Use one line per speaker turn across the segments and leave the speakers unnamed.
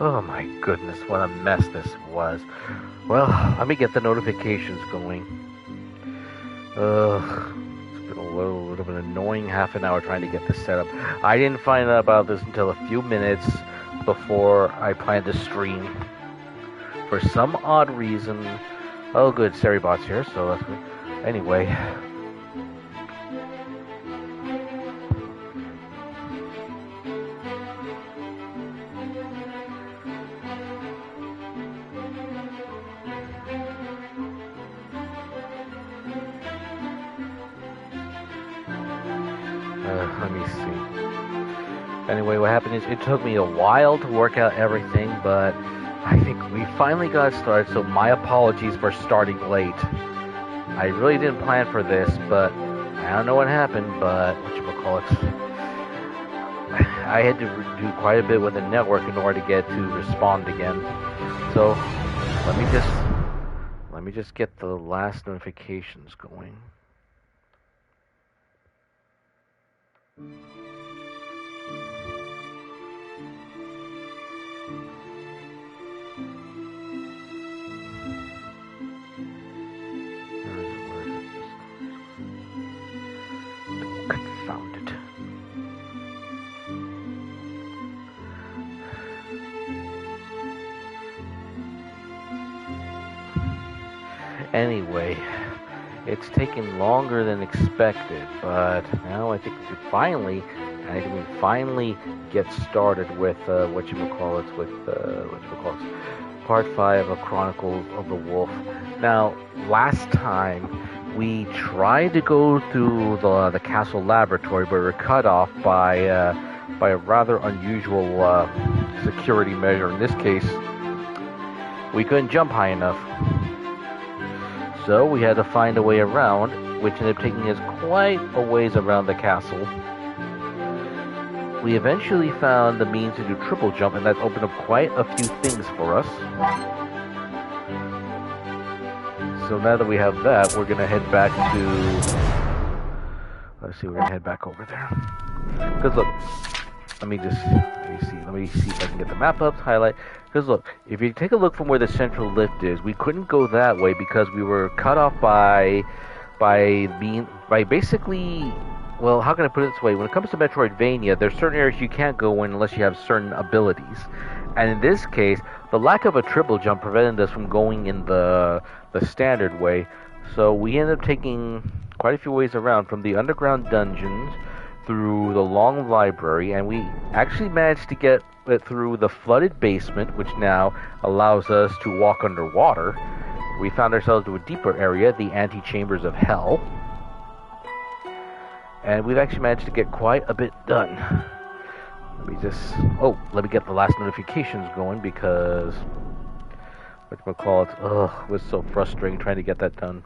Oh my goodness, what a mess this was. Well, let me get the notifications going. It's been a little bit of an annoying half an hour trying to get this set up. I didn't find out about this until a few minutes before I planned to stream. For some odd reason... Oh good, Seribot's here, so that's good. Anyway... let me see. Anyway, what happened is it took me a while to work out everything, but I think we finally got started, so my apologies for starting late. I really didn't plan for this, but I don't know what happened, but I had to do quite a bit with the network in order to get to respond again. So let me just get the last notifications going. Confound it. Anyway, it's taken longer than expected, but now I think we can finally get started with part 5 of Chronicles of the Wolf. Now, last time we tried to go through the castle laboratory, but we were cut off by a rather unusual security measure. In this case, we couldn't jump high enough. So we had to find a way around, which ended up taking us quite a ways around the castle. We eventually found the means to do triple jump, and that's opened up quite a few things for us. So now that we have that, we're gonna head back to... we're gonna head back over there. Because look, let me see if I can get the map up, highlight. Because look, if you take a look from where the central lift is, we couldn't go that way because we were cut off by basically, well, how can I put it this way? When it comes to Metroidvania, there's certain areas you can't go in unless you have certain abilities. And in this case, the lack of a triple jump prevented us from going in the standard way. So we ended up taking quite a few ways around from the underground dungeons through the long library, and we actually managed to get it through the flooded basement, which now allows us to walk underwater. We found ourselves to a deeper area, the antechambers of hell, and we've actually managed to get quite a bit done. Let me get the last notifications going, because it was so frustrating trying to get that done.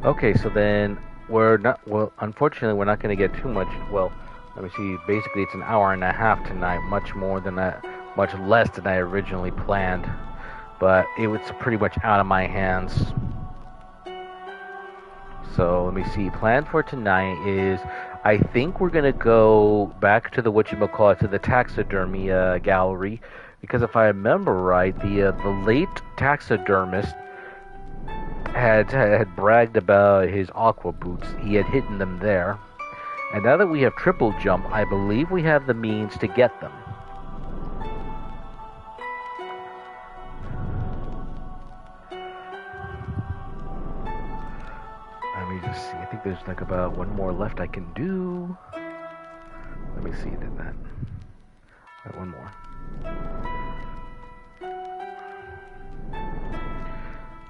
Okay, so then unfortunately we're not going to get too much. Well, let me see, basically it's an hour and a half tonight, much less than I originally planned, but it was pretty much out of my hands. So let me see, plan for tonight is, I think we're going to go back to the taxidermy gallery, because if I remember right, the late taxidermist had bragged about his aqua boots. He had hidden them there. And now that we have triple jump, I believe we have the means to get them. Let me just see. I think there's like about one more left I can do. Let me see. Did that. Right, one more.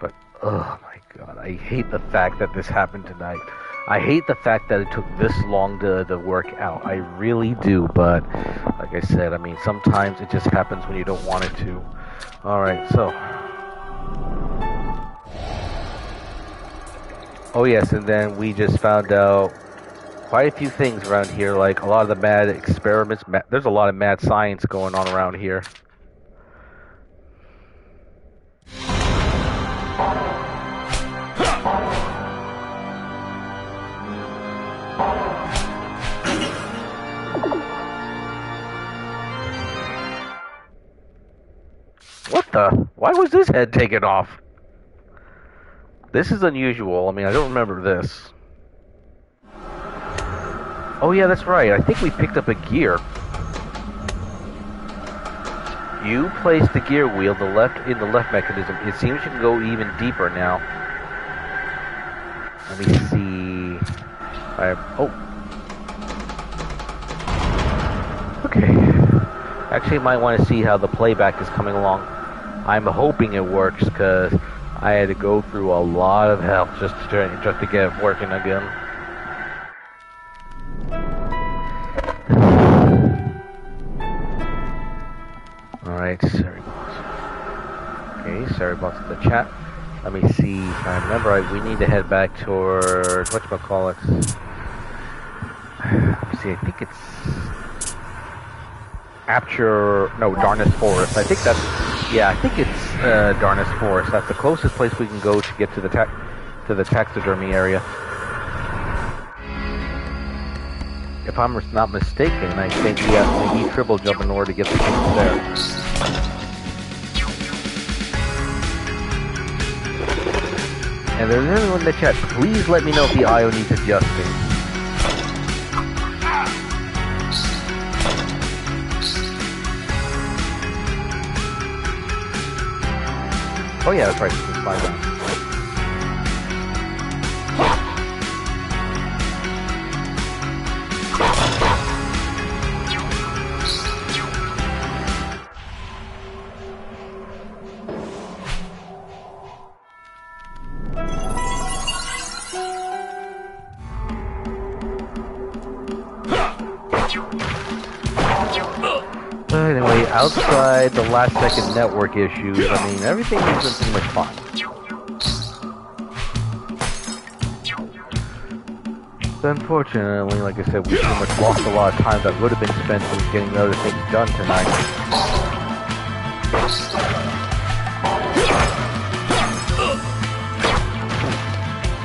But, oh my god, I hate the fact that this happened tonight. I hate the fact that it took this long to work out. I really do, but like I said, I mean, sometimes it just happens when you don't want it to. Alright, so. Oh yes, and then we just found out quite a few things around here, like a lot of the mad experiments. There's a lot of mad science going on around here. What the? Why was this head taken off? This is unusual. I mean, I don't remember this. Oh yeah, that's right. I think we picked up a gear. You place the gear wheel in the left mechanism. It seems you can go even deeper now. Let me see. Okay. Actually, might want to see how the playback is coming along. I'm hoping it works because I had to go through a lot of hell just to get it working again. Alright, sorry boss. Okay, sorry boss in the chat. Let me see if I remember right. We need to head back towards whatchamacallit. Let me see, I think it's Darnus Forest. I think that's I think it's Darnus Forest. That's the closest place we can go to get to the taxidermy area. If I'm not mistaken, I think we have to triple jump in order to get the things there. And there's anyone in the chat, please let me know if the IO needs adjusting. Oh yeah, that's right, it's fine now. Anyway, outside the last second network issues, I mean, everything has been pretty much fine. But unfortunately, like I said, we pretty much lost a lot of time that would have been spent in getting other things done tonight.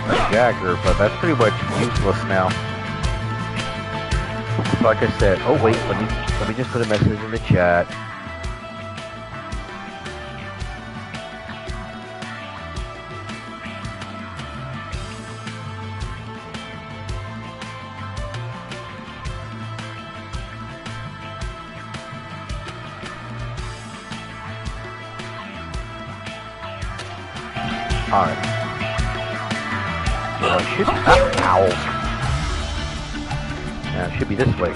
A Jagger, but that's pretty much useless now. So like I said, oh wait, let me just put a message in the chat. Alright. Now it should be this way.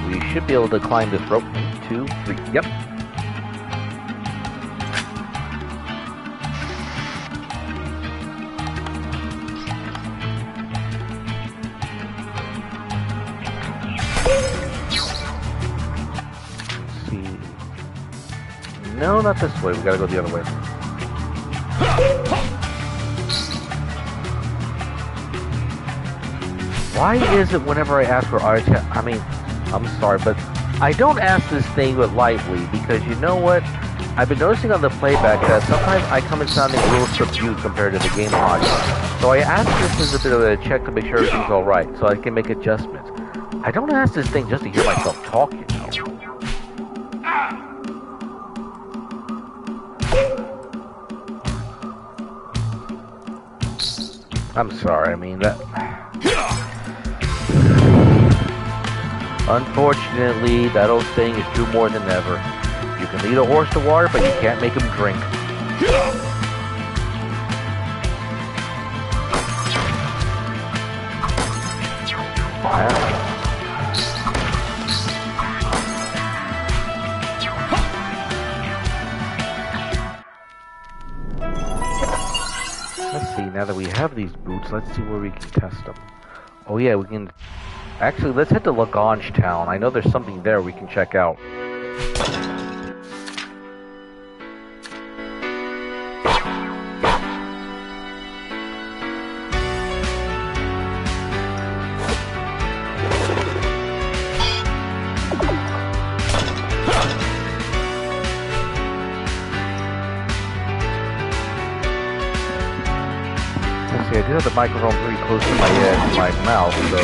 We should be able to climb this rope. 1, 2, 3. Yep. Let's see. No, not this way. We gotta go the other way. Why is it whenever I ask for art, I mean, I'm sorry, but I don't ask this thing with lightly, because you know what? I've been noticing on the playback that sometimes I come in sounding a little subdued compared to the game audio. So I ask this as a bit of a check to make sure everything's alright, so I can make adjustments. I don't ask this thing just to hear myself talk, you know. I'm sorry, I mean, that... Unfortunately, that old saying is true more than ever. You can lead a horse to water, but you can't make him drink. Let's see, now that we have these boots, let's see where we can test them. Oh yeah, we can... Actually, let's head to Lagonge Town. I know there's something there we can check out. I do have the microphone pretty close to my mouth, so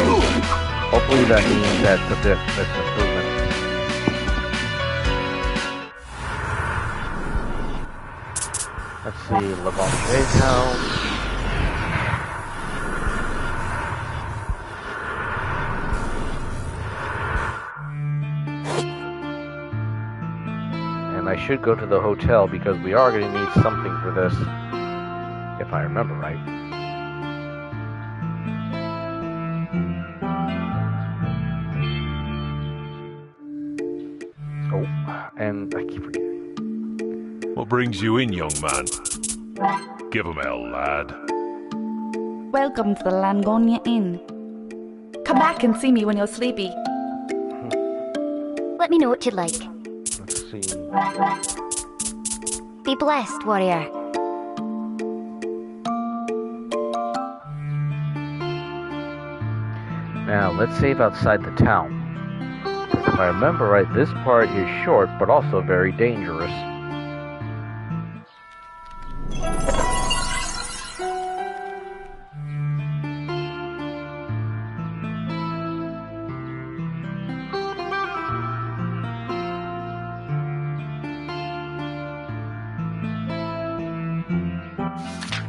hopefully that means that's an improvement. Let's see, Lagonge Town. And I should go to the hotel because we are going to need something for this, if I remember right. And I keep forgetting.
What brings you in, young man? Give 'em hell, lad.
Welcome to the Lagonge Inn. Come back and see me when you're sleepy.
Let me know what you'd like.
Let's see.
Be blessed, warrior.
Now, let's save outside the town. If I remember right, this part is short, but also very dangerous.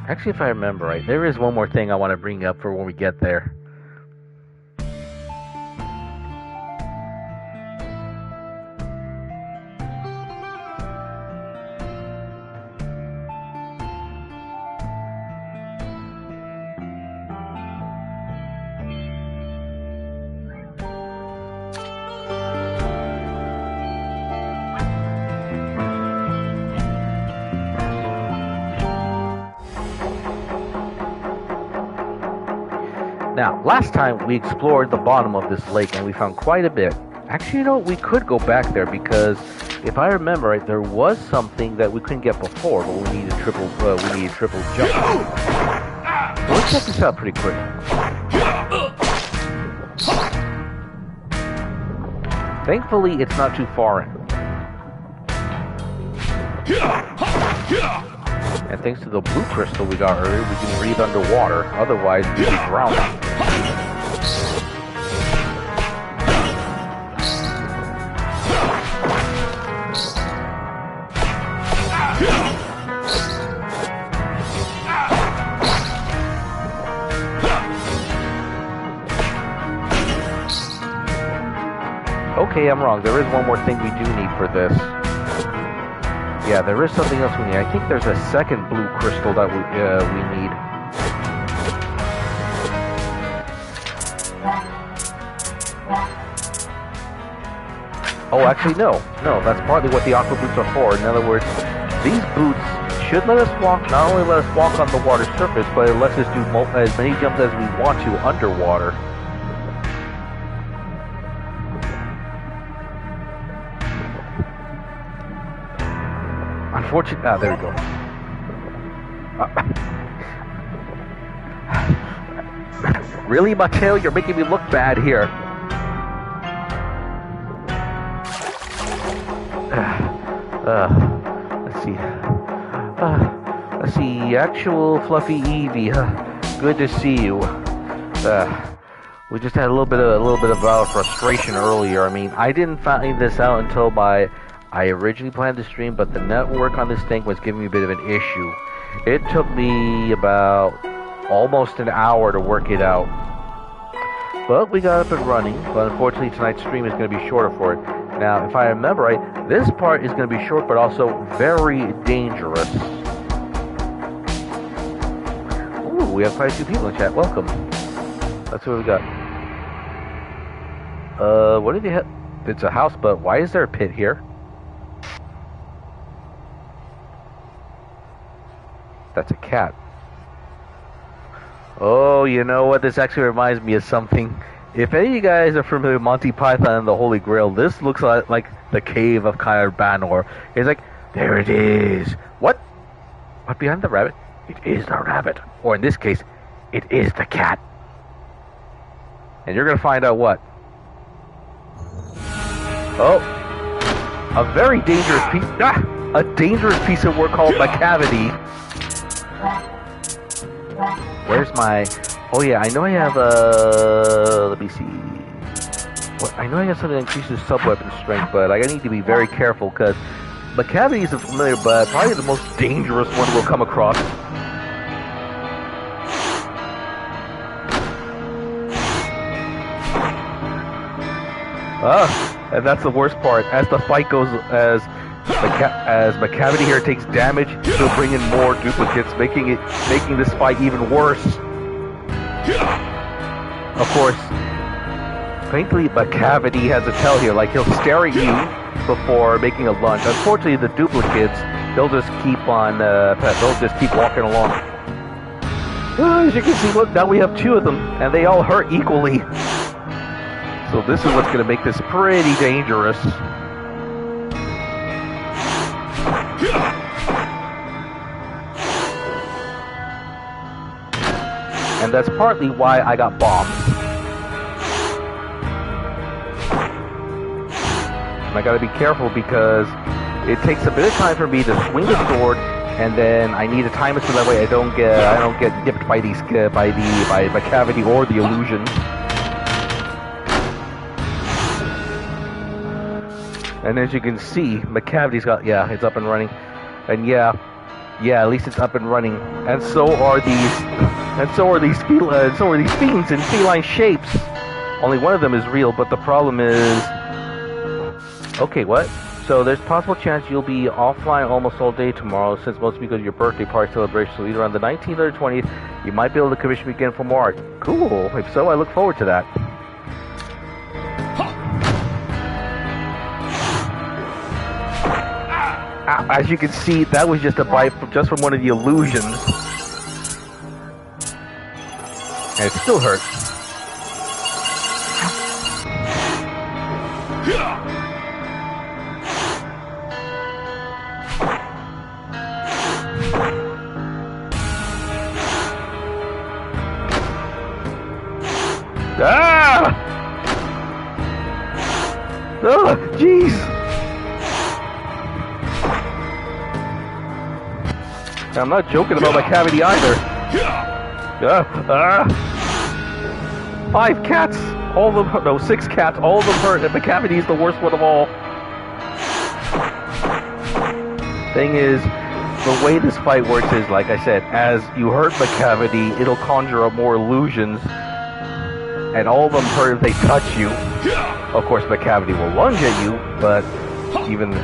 Actually, if I remember right, there is one more thing I want to bring up for when we get there. Now, last time we explored the bottom of this lake and we found quite a bit. Actually, you know, we could go back there because if I remember right, there was something that we couldn't get before, but we needed triple jump. So let's check this out pretty quick. Thankfully, it's not too far in. And thanks to the blue crystal we got earlier, we can breathe underwater. Otherwise, we'd be drowning. Okay, I'm wrong. There is one more thing we do need for this. Yeah, there is something else we need. I think there's a second blue crystal that we need. Oh, actually, no. No, that's partly what the aqua boots are for. In other words, these boots should let us walk, not only let us walk on the water surface, but it lets us do as many jumps as we want to underwater. Unfortunately, there we go. Really, Mateo? You're making me look bad here. Let's see. Let's see. Actual Fluffy Evie. Good to see you. We just had a little bit of frustration earlier. I mean, I didn't find this out until I originally planned to stream, but the network on this thing was giving me a bit of an issue. It took me about almost an hour to work it out. But we got up and running, but unfortunately tonight's stream is going to be shorter for it. Now, if I remember right, this part is going to be short, but also very dangerous. Ooh, we have quite a few people in chat. Welcome. Let's see what we got. What did they have? It's a house, but why is there a pit here? That's a cat. Oh, you know what? This actually reminds me of something. If any of you guys are familiar with Monty Python and the Holy Grail, this looks like the cave of Kair Banor. It's like, there it is. What? What behind the rabbit? It is the rabbit. Or in this case, it is the cat. And you're going to find out what? Oh, a very dangerous piece. A dangerous piece of work called Maka Vitee. Where's my? Oh yeah, I know I have let me see. What? I know I have something that increases sub-weapon strength, but I need to be very careful because Maka Vitee isn't familiar, but probably the most dangerous one we'll come across. And that's the worst part. As the fight goes, as Maka Vitee here takes damage, he'll bring in more duplicates, making this fight even worse. Of course, frankly, Maka Vitee has a tell here. Like, he'll stare at you before making a lunge. Unfortunately, the duplicates, they'll just keep on, they'll just keep walking along. As you can see, look, now we have 2 of them, and they all hurt equally. So this is what's going to make this pretty dangerous. And that's partly why I got bombed. And I gotta be careful because it takes a bit of time for me to swing the sword, and then I need to time it so that way I don't get dipped by Maka Vitee or the illusion. And as you can see, Maka Vitee's got, it's up and running. And yeah, at least it's up and running. And so are these fiends in feline shapes. Only one of them is real, but the problem is... Okay, what? So there's possible chance you'll be offline almost all day tomorrow, since most because of your birthday party celebration. So either on the 19th or the 20th, you might be able to commission me again for more art. Cool. If so, I look forward to that. As you can see, that was just a bite from one of the illusions. And it still hurts. Ah! Oh, jeez! I'm not joking about Maka Vitee either. 5 cats, all of them, no, 6 cats, all of them hurt, and Maka Vitee is the worst one of all. Thing is, the way this fight works is, like I said, as you hurt Maka Vitee, it'll conjure up more illusions, and all of them hurt if they touch you. Of course, Maka Vitee will lunge at you, but even...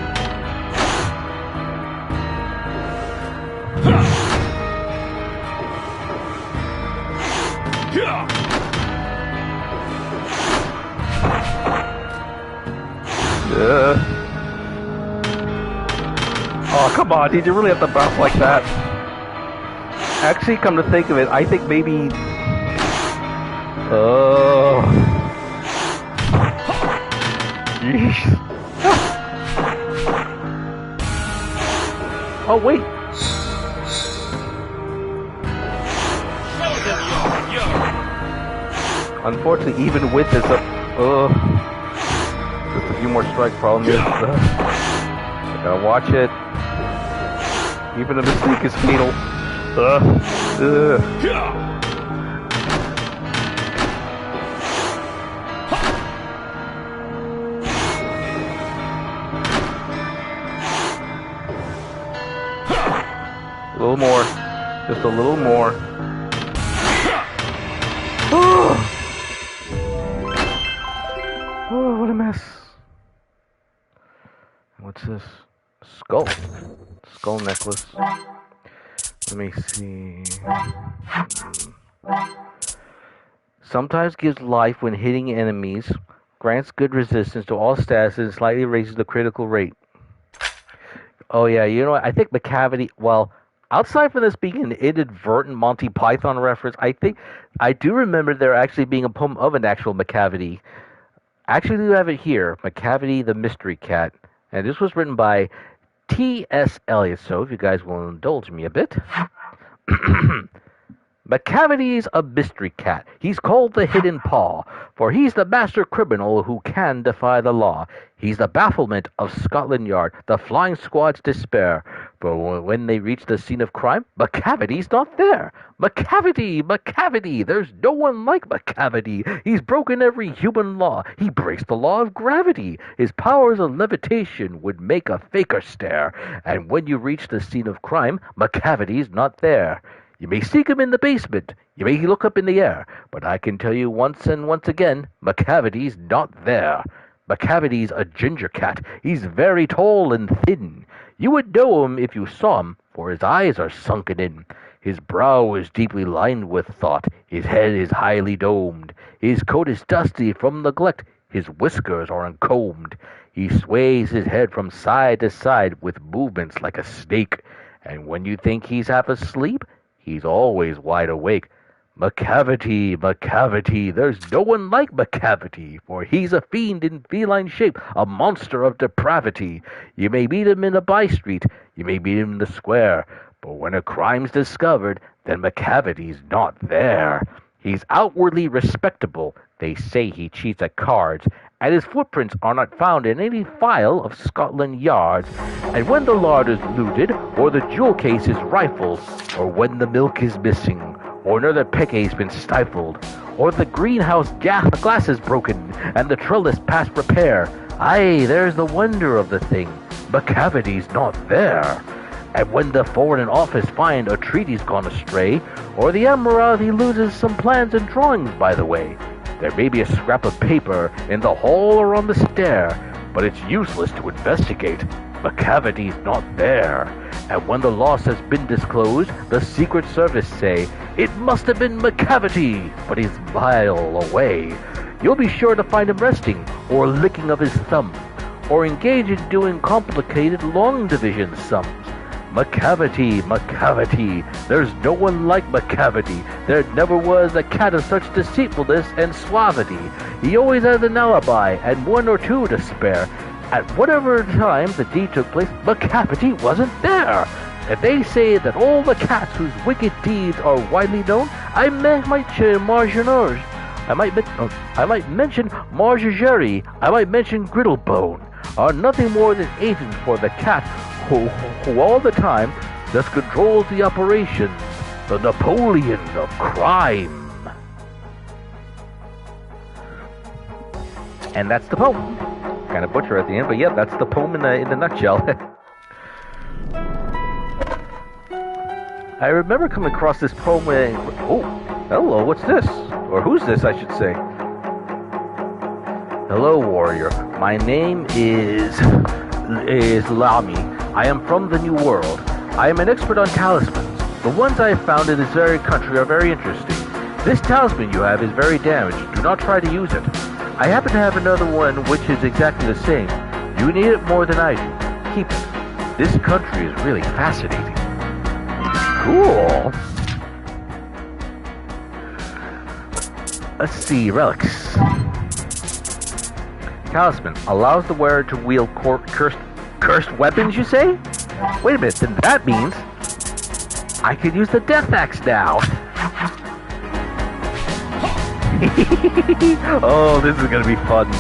Oh, come on, did you really have to bounce like that? Actually, come to think of it, I think maybe... Oh... Jeez. Oh, wait! Unfortunately, even with this just a few more strike problem is, I gotta watch it. Even a mistake is fatal. A little more. Just a little more. Oh, what a mess. What's this? Skull. Skull necklace. Let me see. Sometimes gives life when hitting enemies. Grants good resistance to all stats and slightly raises the critical rate. Oh yeah, you know what? I think Maka Vitee, well, outside from this being an inadvertent Monty Python reference, I do remember there actually being a poem of an actual Maka Vitee. Actually, we have it here, Maka Vitee the Mystery Cat. And this was written by T.S. Eliot, so if you guys will indulge me a bit. Maka Vitee's a mystery cat. He's called the Hidden Paw, for he's the master criminal who can defy the law. He's the bafflement of Scotland Yard, the flying squad's despair. But when they reach the scene of crime, Maka Vitee's not there. Maka Vitee, Maka Vitee, there's no one like Maka Vitee. He's broken every human law. He breaks the law of gravity. His powers of levitation would make a faker stare. And when you reach the scene of crime, Maka Vitee's not there. You may seek him in the basement, you may look up in the air, but I can tell you once and once again, Maka Vitee's not there. Maka Vitee's a ginger cat. He's very tall and thin. You would know him if you saw him, for his eyes are sunken in. His brow is deeply lined with thought. His head is highly domed. His coat is dusty from neglect. His whiskers are uncombed. He sways his head from side to side with movements like a snake. And when you think he's half asleep, he's always wide awake. Maka Vitee, Maka Vitee, there's no one like Maka Vitee, for he's a fiend in feline shape, a monster of depravity. You may meet him in a by-street, you may meet him in the square, but when a crime's discovered, then Maka Vitee's not there. He's outwardly respectable. They say he cheats at cards, and his footprints are not found in any file of Scotland Yards. And when the lard is looted, or the jewel case is rifled, or when the milk is missing, or another peckay's been stifled, or the greenhouse glass is broken, and the trellis past repair, aye, there's the wonder of the thing. Maka Vitee's not there. And when the Foreign Office find a treaty's gone astray, or the Admiralty loses some plans and drawings by the way, there may be a scrap of paper in the hall or on the stair, but it's useless to investigate. Maka Vitee's not there. And when the loss has been disclosed, the Secret Service say, it must have been Maka Vitee, but he's a mile away. You'll be sure to find him resting, or licking of his thumb, or engaged in doing complicated long division sums. Maka Vitee, Maka Vitee, there's no one like Maka Vitee. There never was a cat of such deceitfulness and suavity. He always has an alibi, and one or two to spare. At whatever time the deed took place, Maka Vitee wasn't there. And they say that all the cats whose wicked deeds are widely known, I might mention Marginage, I might mention Margerie, I might mention Griddlebone, are nothing more than agents for the cat who all the time thus controls the operations, the Napoleon of crime. And that's the poem. Kind of butcher at the end, but yeah, that's the poem in the nutshell. I remember coming across this poem when, oh, hello, what's this? Or who's this, I should say. Hello, warrior. My name is Llami. I am from the New World. I am an expert on talismans. The ones I have found in this very country are very interesting. This talisman you have is very damaged. Do not try to use it. I happen to have another one which is exactly the same. You need it more than I do. Keep it. This country is really fascinating. Cool. Let's see, relics. Talisman allows the wearer to wield cursed weapons, you say? Wait a minute, then that means I can use the death axe now. Oh, this is gonna be fun.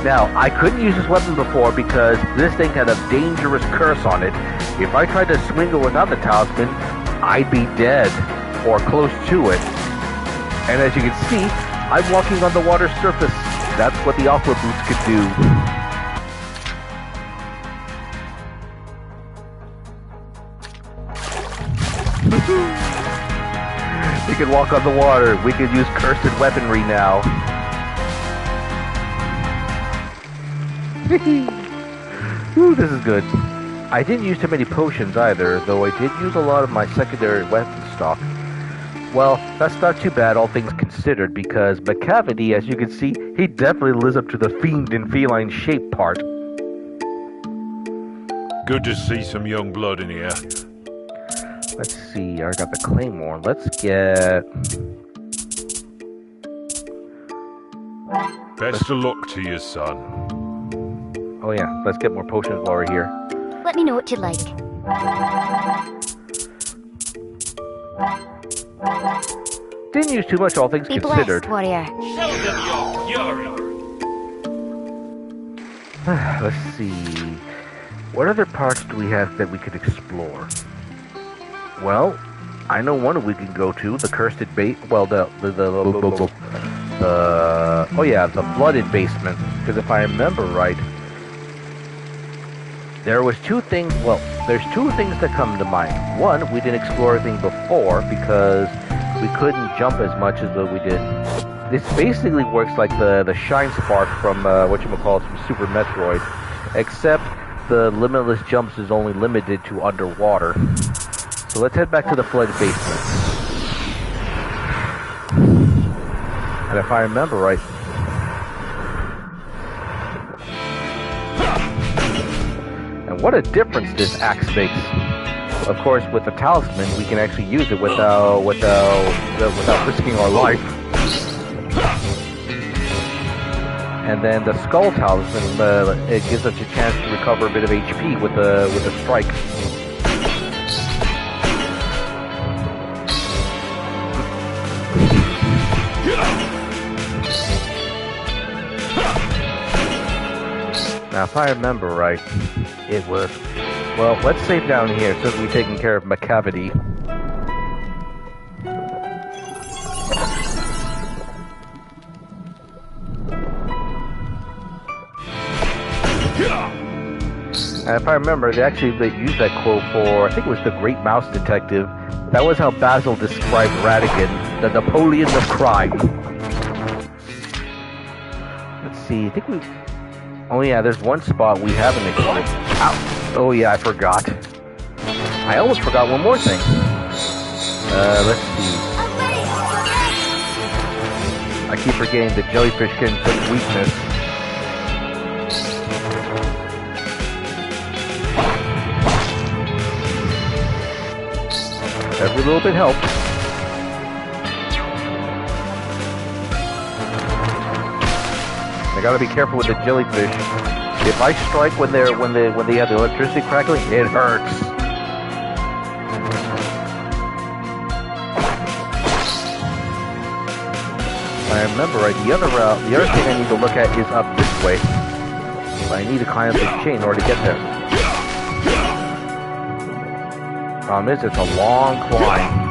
Now, I couldn't use this weapon before because this thing had a dangerous curse on it. If I tried to swing it without the talisman, I'd be dead, or close to it. And as you can see, I'm walking on the water surface. That's what the aqua boots could do. We can walk on the water. We can use cursed weaponry now. Ooh, this is good. I didn't use too many potions either, though I did use a lot of my secondary weapon stock. Well, that's not too bad, all things considered, because Maka Vitee, as you can see, he definitely lives up to the fiend in feline shape part.
Good to see some young blood in here.
Let's see, I got the claymore. Let's get...
Best of luck to you, son.
Oh yeah, let's get more potions while we're here.
Let me know what you'd like.
Didn't use too much, all things
Be
considered.
blessed, warrior.
Show them your fury.
Let's see. What other parts do we have that we could explore? Well, I know one we can go to, the cursed bait. Well, the flooded basement. Because if I remember right, there's two things that come to mind. One, we didn't explore anything before because we couldn't jump as much as what we did. This basically works like the Shine Spark from from Super Metroid, except the limitless jumps is only limited to underwater. So let's head back to the flooded basement. And if I remember right, and what a difference this axe makes. Of course, with the talisman, we can actually use it without risking our life. And then the skull talisman, it gives us a chance to recover a bit of HP with a strike. Now, if I remember right, it was... Well, let's save down here since we've taken care of Maka Vitee. And if I remember, they used that quote for, I think it was the Great Mouse Detective. That was how Basil described Ratigan, the Napoleon of crime. Let's see, I think we... Oh yeah, there's one spot we haven't explored. Ow! Oh yeah, I forgot. I almost forgot one more thing. Let's see. I keep forgetting the jellyfish can such weakness. Every little bit helps. I gotta be careful with the jellyfish. If I strike when they have the electricity crackling, it hurts. If I remember right, the other thing I need to look at is up this way. But I need to climb up this chain in order to get there. Problem is, it's a long climb.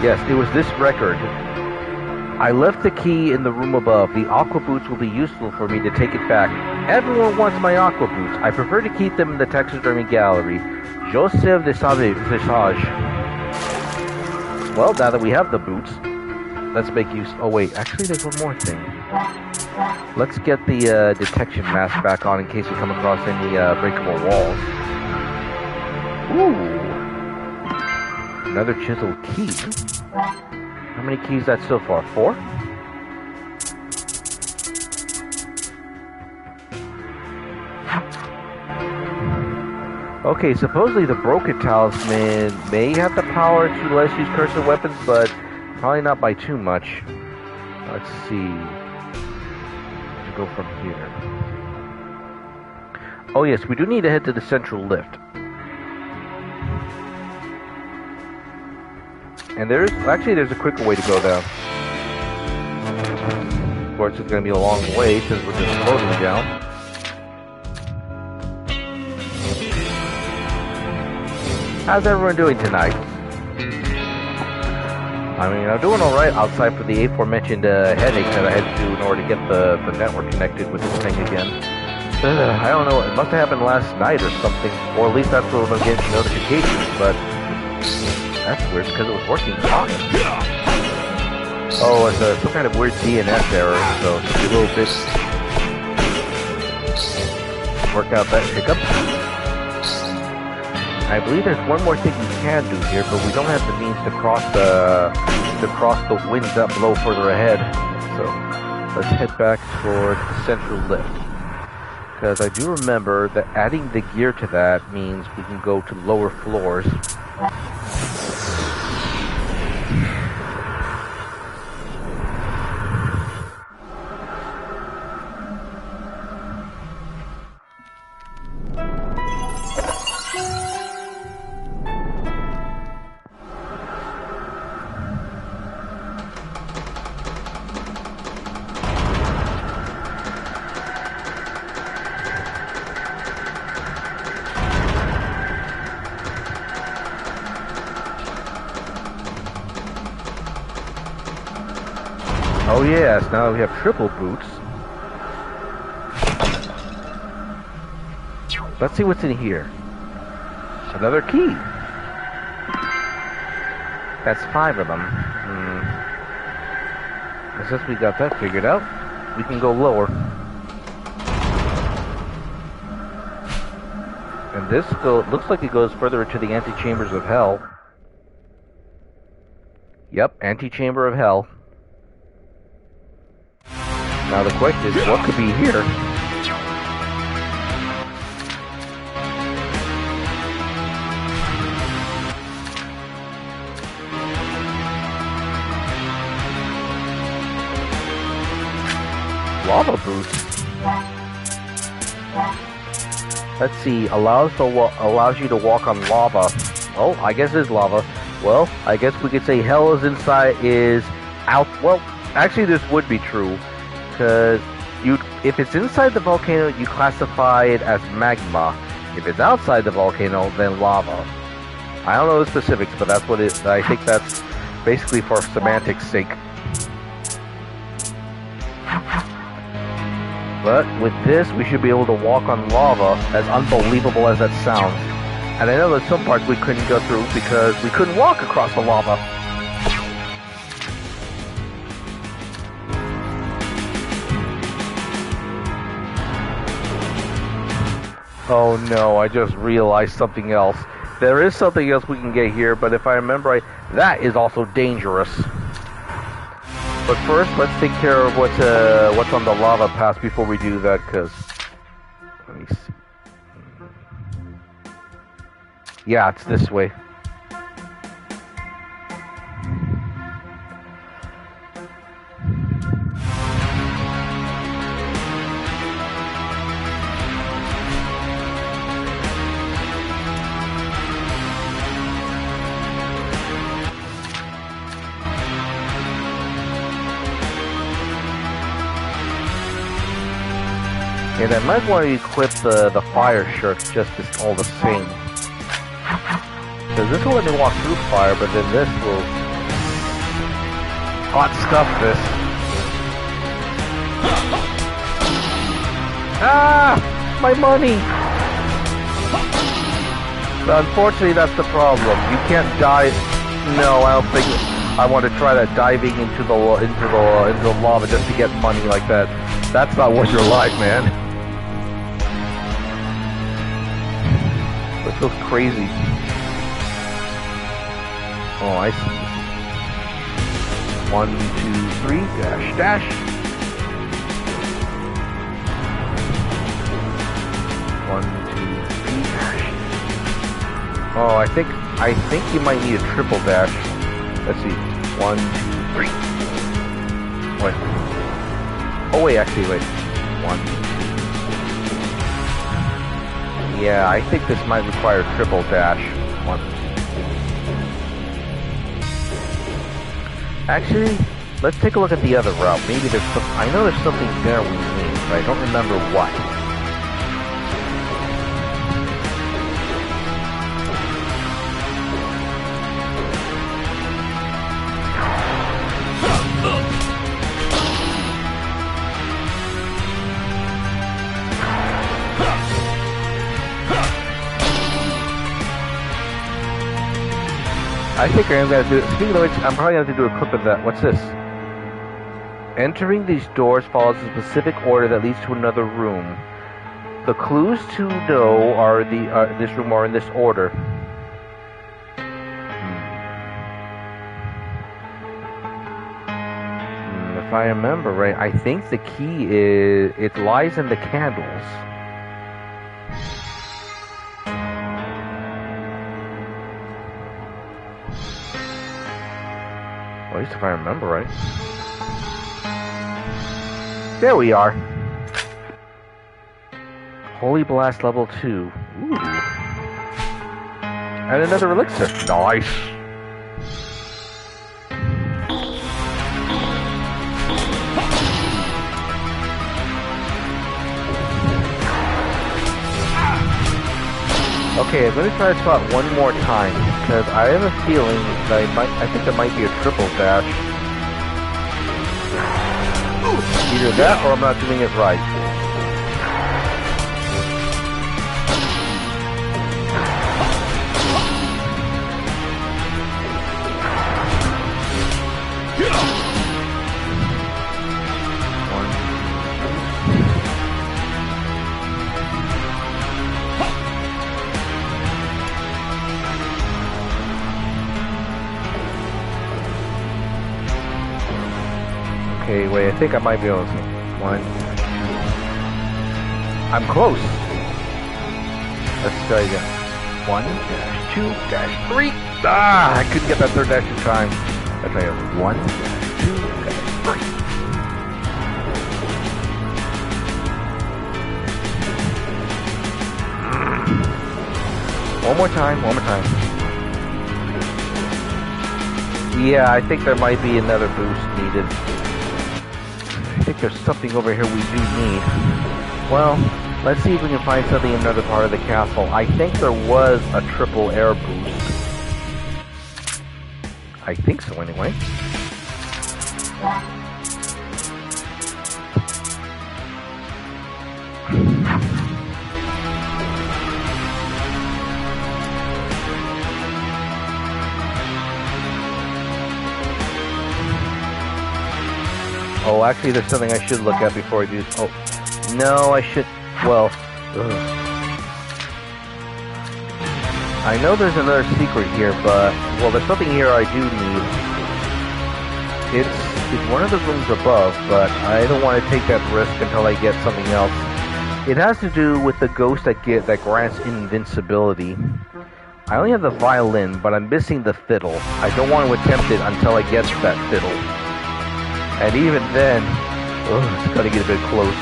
Yes, it was this record. I left the key in the room above. The aqua boots will be useful for me to take it back. Everyone wants my aqua boots. I prefer to keep them in the taxidermy gallery. Joseph de Sage. Well, now that we have the boots, let's make use... Oh wait, actually there's one more thing. Let's get the detection mask back on in case we come across any breakable walls. Ooh. Another chiseled key. How many keys is that so far? 4? Okay, supposedly the broken talisman may have the power to let us use cursed weapons, but probably not by too much. Let's see. Let's go from here. Oh yes, we do need to head to the central lift. And there's a quicker way to go down. Of course, it's going to be a long way since we're just floating down. How's everyone doing tonight? I mean, I'm doing alright outside for the aforementioned headache that I had to do in order to get the network connected with this thing again. I don't know, it must have happened last night or something, or at least that's what I'm getting notifications, but... That's weird because it was working fine. Oh, it's some kind of weird DNS error, so it's a little bit... Work out that hiccup. I believe there's one more thing we can do here, but we don't have the means to cross the winds that blow further ahead. So let's head back toward the central lift. Because I do remember that adding the gear to that means we can go to lower floors. Oh yes, now we have triple boots. Let's see what's in here. Another key. That's 5 of them. Since we got that figured out, we can go lower. And this looks like it goes further into the antechambers of hell. Yep, antechamber of hell. Now the question is, what could be here? Lava boots. Let's see. Allows you to walk on lava. Oh, I guess it is lava. Well, I guess we could say hell is inside out. Well, actually, this would be true. Because if it's inside the volcano, you classify it as magma. If it's outside the volcano, then lava. I don't know the specifics, but that's what it. I think that's basically for semantics' sake. But with this, we should be able to walk on lava, as unbelievable as that sounds. And I know there's some parts we couldn't go through because we couldn't walk across the lava. Oh no, I just realized something else. There is something else we can get here, but if I remember right, that is also dangerous. But first, let's take care of what's on the lava pass before we do that, because... Let me see. Yeah, it's this way. And I might want to equip the fire shirt just as all the same. Because this will let me walk through fire, but then this will hot stuff this. Ah! My money! But unfortunately, that's the problem. You can't dive. No, I don't think I want to try that diving into the lava just to get money like that. That's not worth your life, man. It feels crazy. Oh, I see. 1, 2, 3, dash, dash. 1, 2, 3, dash. Oh, I think you might need a triple dash. Let's see. 1, 2, 3. Wait. Oh wait, actually, wait. 1. Yeah, I think this might require triple dash. 1. Actually, let's take a look at the other route. Maybe there's some. I know there's something there we need, but I don't remember what. I think I am going to do it. Speaking of which, I'm probably going to do a clip of that. What's this? Entering these doors follows a specific order that leads to another room. The clues to know are this room are in this order. If I remember right, I think the key is it lies in the candles. At least if I remember right. There we are. Holy Blast level 2. Ooh. And another elixir. Nice. Okay, I'm going to try to spot one more time, because I have a feeling that I think there might be a triple dash. Either that, or I'm not doing it right. Okay, wait, I think I might be able to. 1. I'm close. Let's try again. 1, dash 2, dash 3. Ah, I couldn't get that third dash in time. Let's try it. 1, 2, dash 3. One more time, one more time. Yeah, I think there might be another boost needed. I think there's something over here we do need. Well, let's see if we can find something in another part of the castle. I think there was a triple air boost. I think so, anyway. Oh, actually, there's something I should look at before I do. Oh, no, I should. Well, I know there's another secret here, but well, there's something here I do need. It's one of the rooms above, but I don't want to take that risk until I get something else. It has to do with the ghost that grants invincibility. I only have the violin, but I'm missing the fiddle. I don't want to attempt it until I get that fiddle. And even then, it's gotta get a bit close.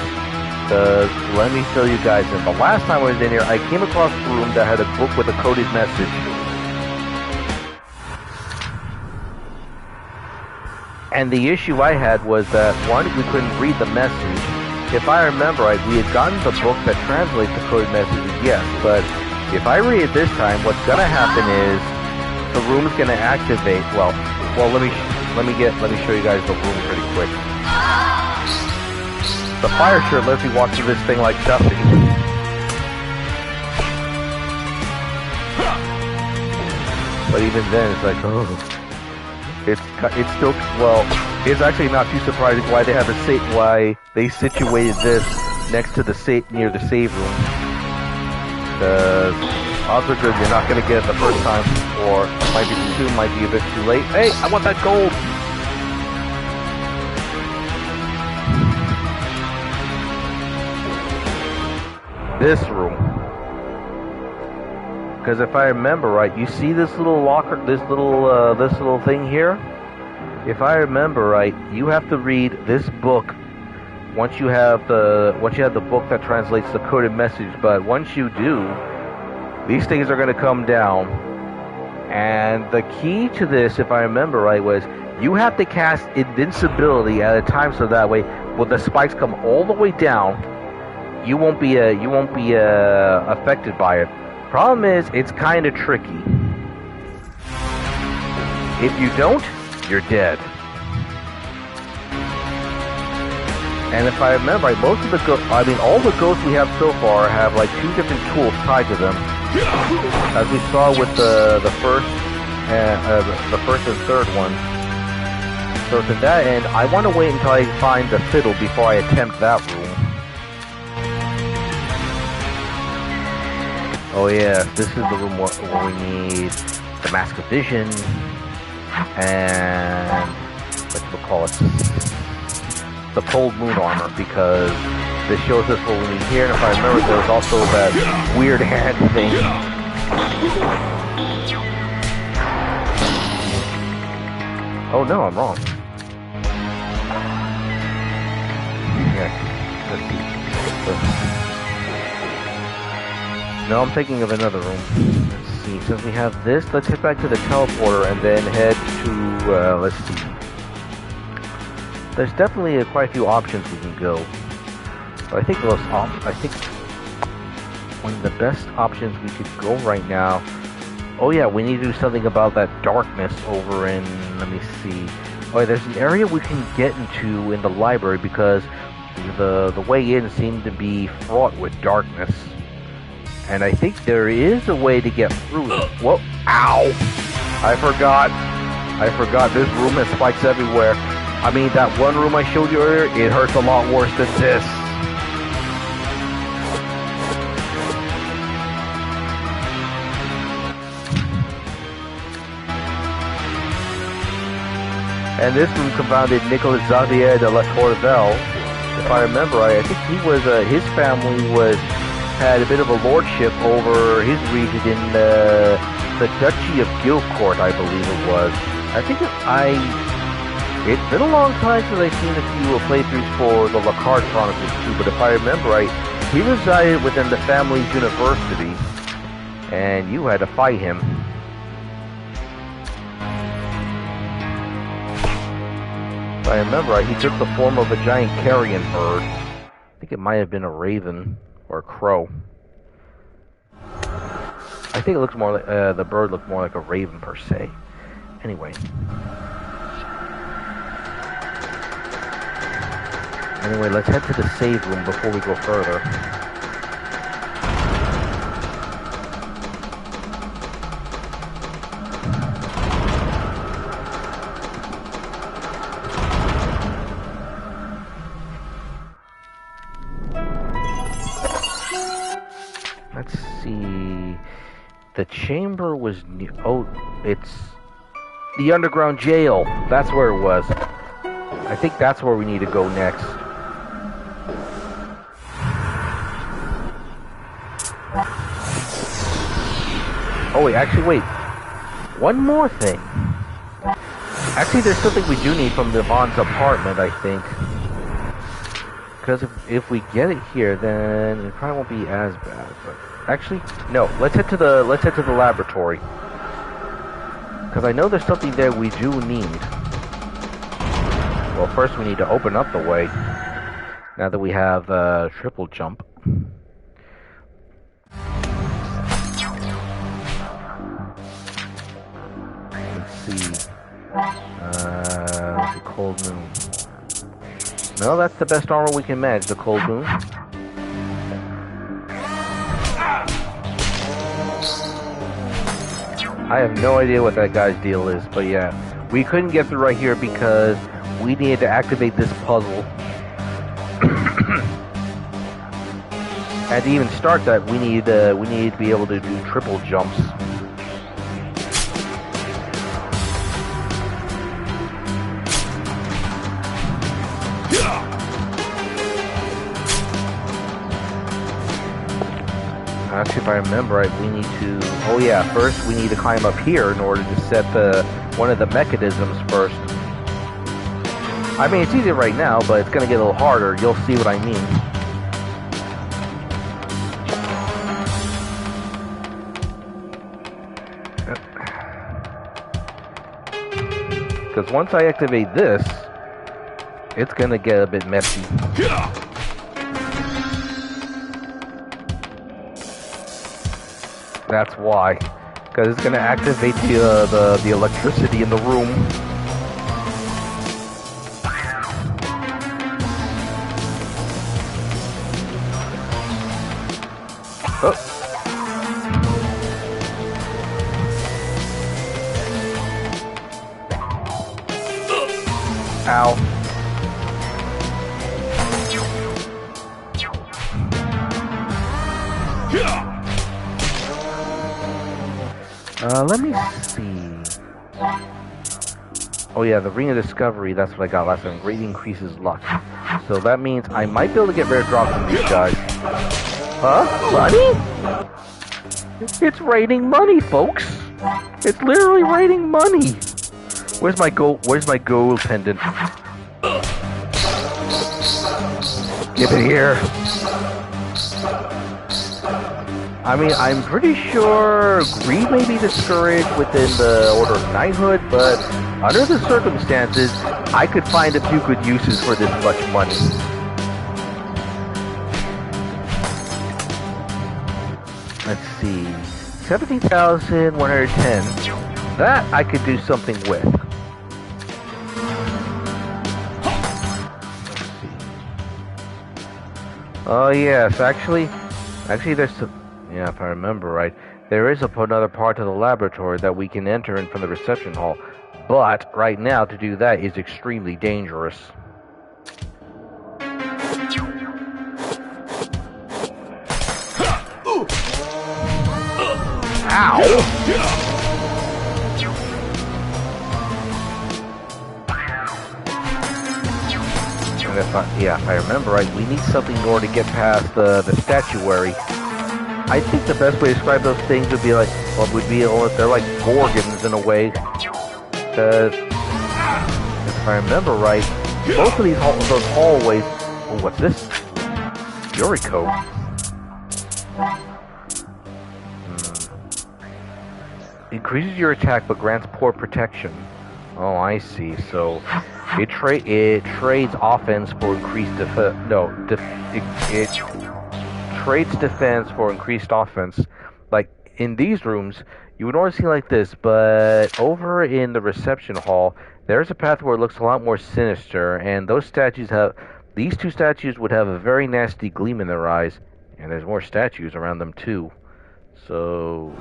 Because, let me fill you guys in. The last time I was in here, I came across a room that had a book with a coded message. And the issue I had was that, one, we couldn't read the message. If I remember right, we had gotten the book that translates the coded messages, yes. But if I read it this time, what's gonna happen is, the room's gonna activate. Well, let me show you guys the room pretty quick. The fire shirt lets me walk through this thing like nothing. But even then, it's like, oh, it's still, well, it's actually not too surprising why they have why they situated this next to the near the save room. Because odds are good you're not going to get it the first time, or might be too soon, might be a bit too late. Hey, I want that gold! This room. Because if I remember right, you see this little locker, this little thing here? If I remember right, you have to read this book once you have the book that translates the coded message. But once you do, these things are going to come down. And the key to this, if I remember right, was you have to cast invincibility at a time so that way, when the spikes come all the way down, you won't be affected by it. Problem is, it's kind of tricky. If you don't, you're dead. And if I remember right, most of the all the ghosts we have so far have like 2 different tools tied to them, as we saw with the first and third one. So to that end, I want to wait until I find the fiddle before I attempt that room. Oh yeah, this is the room where we need the Mask of Vision and what do we call it? the cold moon armor, because this shows us what we need here. And if I remember, there was also that weird hand thing. Oh no, I'm wrong. Yeah. No, I'm thinking of another room. Let's see. Since we have this, let's head back to the teleporter and then head to, let's see. There's definitely quite a few options we can go. But I think one of the best options we could go right now. Oh yeah, we need to do something about that darkness over in, let me see. Oh yeah, there's an area we can get into in the library because the way in seemed to be fraught with darkness. And I think there is a way to get through it. Whoa, ow! I forgot. This room has spikes everywhere. I mean, that one room I showed you earlier, it hurts a lot worse than this. And this room confounded Nicolas Xavier de la Tourvel. If I remember right, I think he was, his family had a bit of a lordship over his region in the Duchy of Guilcourt, I believe it was. It's been a long time since I've seen a few playthroughs for the Chronicles too, but if I remember right, he resided within the family's university, and you had to fight him. If I remember right, he took the form of a giant carrion bird. I think it might have been a raven or a crow. I think it looks more like the bird looked more like a raven per se. Anyway, let's head to the save room before we go further. Let's see. The chamber was new. Oh, it's the underground jail. That's where it was. I think that's where we need to go next. Oh wait, actually wait. One more thing. Actually, there's something we do need from Yvonne's apartment, I think. Because if we get it here, then it probably won't be as bad. But actually, no. Let's head to the laboratory. Because I know there's something there we do need. Well, first we need to open up the way. Now that we have triple jump. Let's see. The cold moon. No, that's the best armor we can manage, the cold moon. I have no idea what that guy's deal is, but yeah. We couldn't get through right here because we needed to activate this puzzle. And to even start that, we need to be able to do triple jumps. Actually, if I remember right, we need to... Oh yeah, first we need to climb up here in order to set one of the mechanisms first. I mean, it's easy right now, but it's going to get a little harder. You'll see what I mean. Because once I activate this, it's going to get a bit messy. That's why. Because it's going to activate the electricity in the room. Oh. Ow. Let me see. Oh yeah, the Ring of Discovery, that's what I got last time. Greatly increases luck. So that means I might be able to get rare drops from these guys. Huh? Money? It's raining money, folks. It's literally raining money. Where's my gold pendant? Give it here. I mean, I'm pretty sure greed may be discouraged within the Order of Knighthood, but under the circumstances, I could find a few good uses for this much money. Let's see, 17,110. That I could do something with. Let's see. Oh yes, actually, there's some. Yeah, if I remember right, there is another part of the laboratory that we can enter in from the reception hall. But right now, to do that is extremely dangerous. Ow! And if I remember right, we need something in order to get past the statuary. I think the best way to describe those things would be like, they're like gorgons in a way. Because if I remember right, both of those hallways. Oh, what's this? Yuriko. Increases your attack but grants poor protection. Oh, I see. So it trades offense for increased defense. No, it trades defense for increased offense. Like in these rooms, you would normally see like this, but over in the reception hall, there's a path where it looks a lot more sinister, and these two statues would have a very nasty gleam in their eyes, and there's more statues around them too. So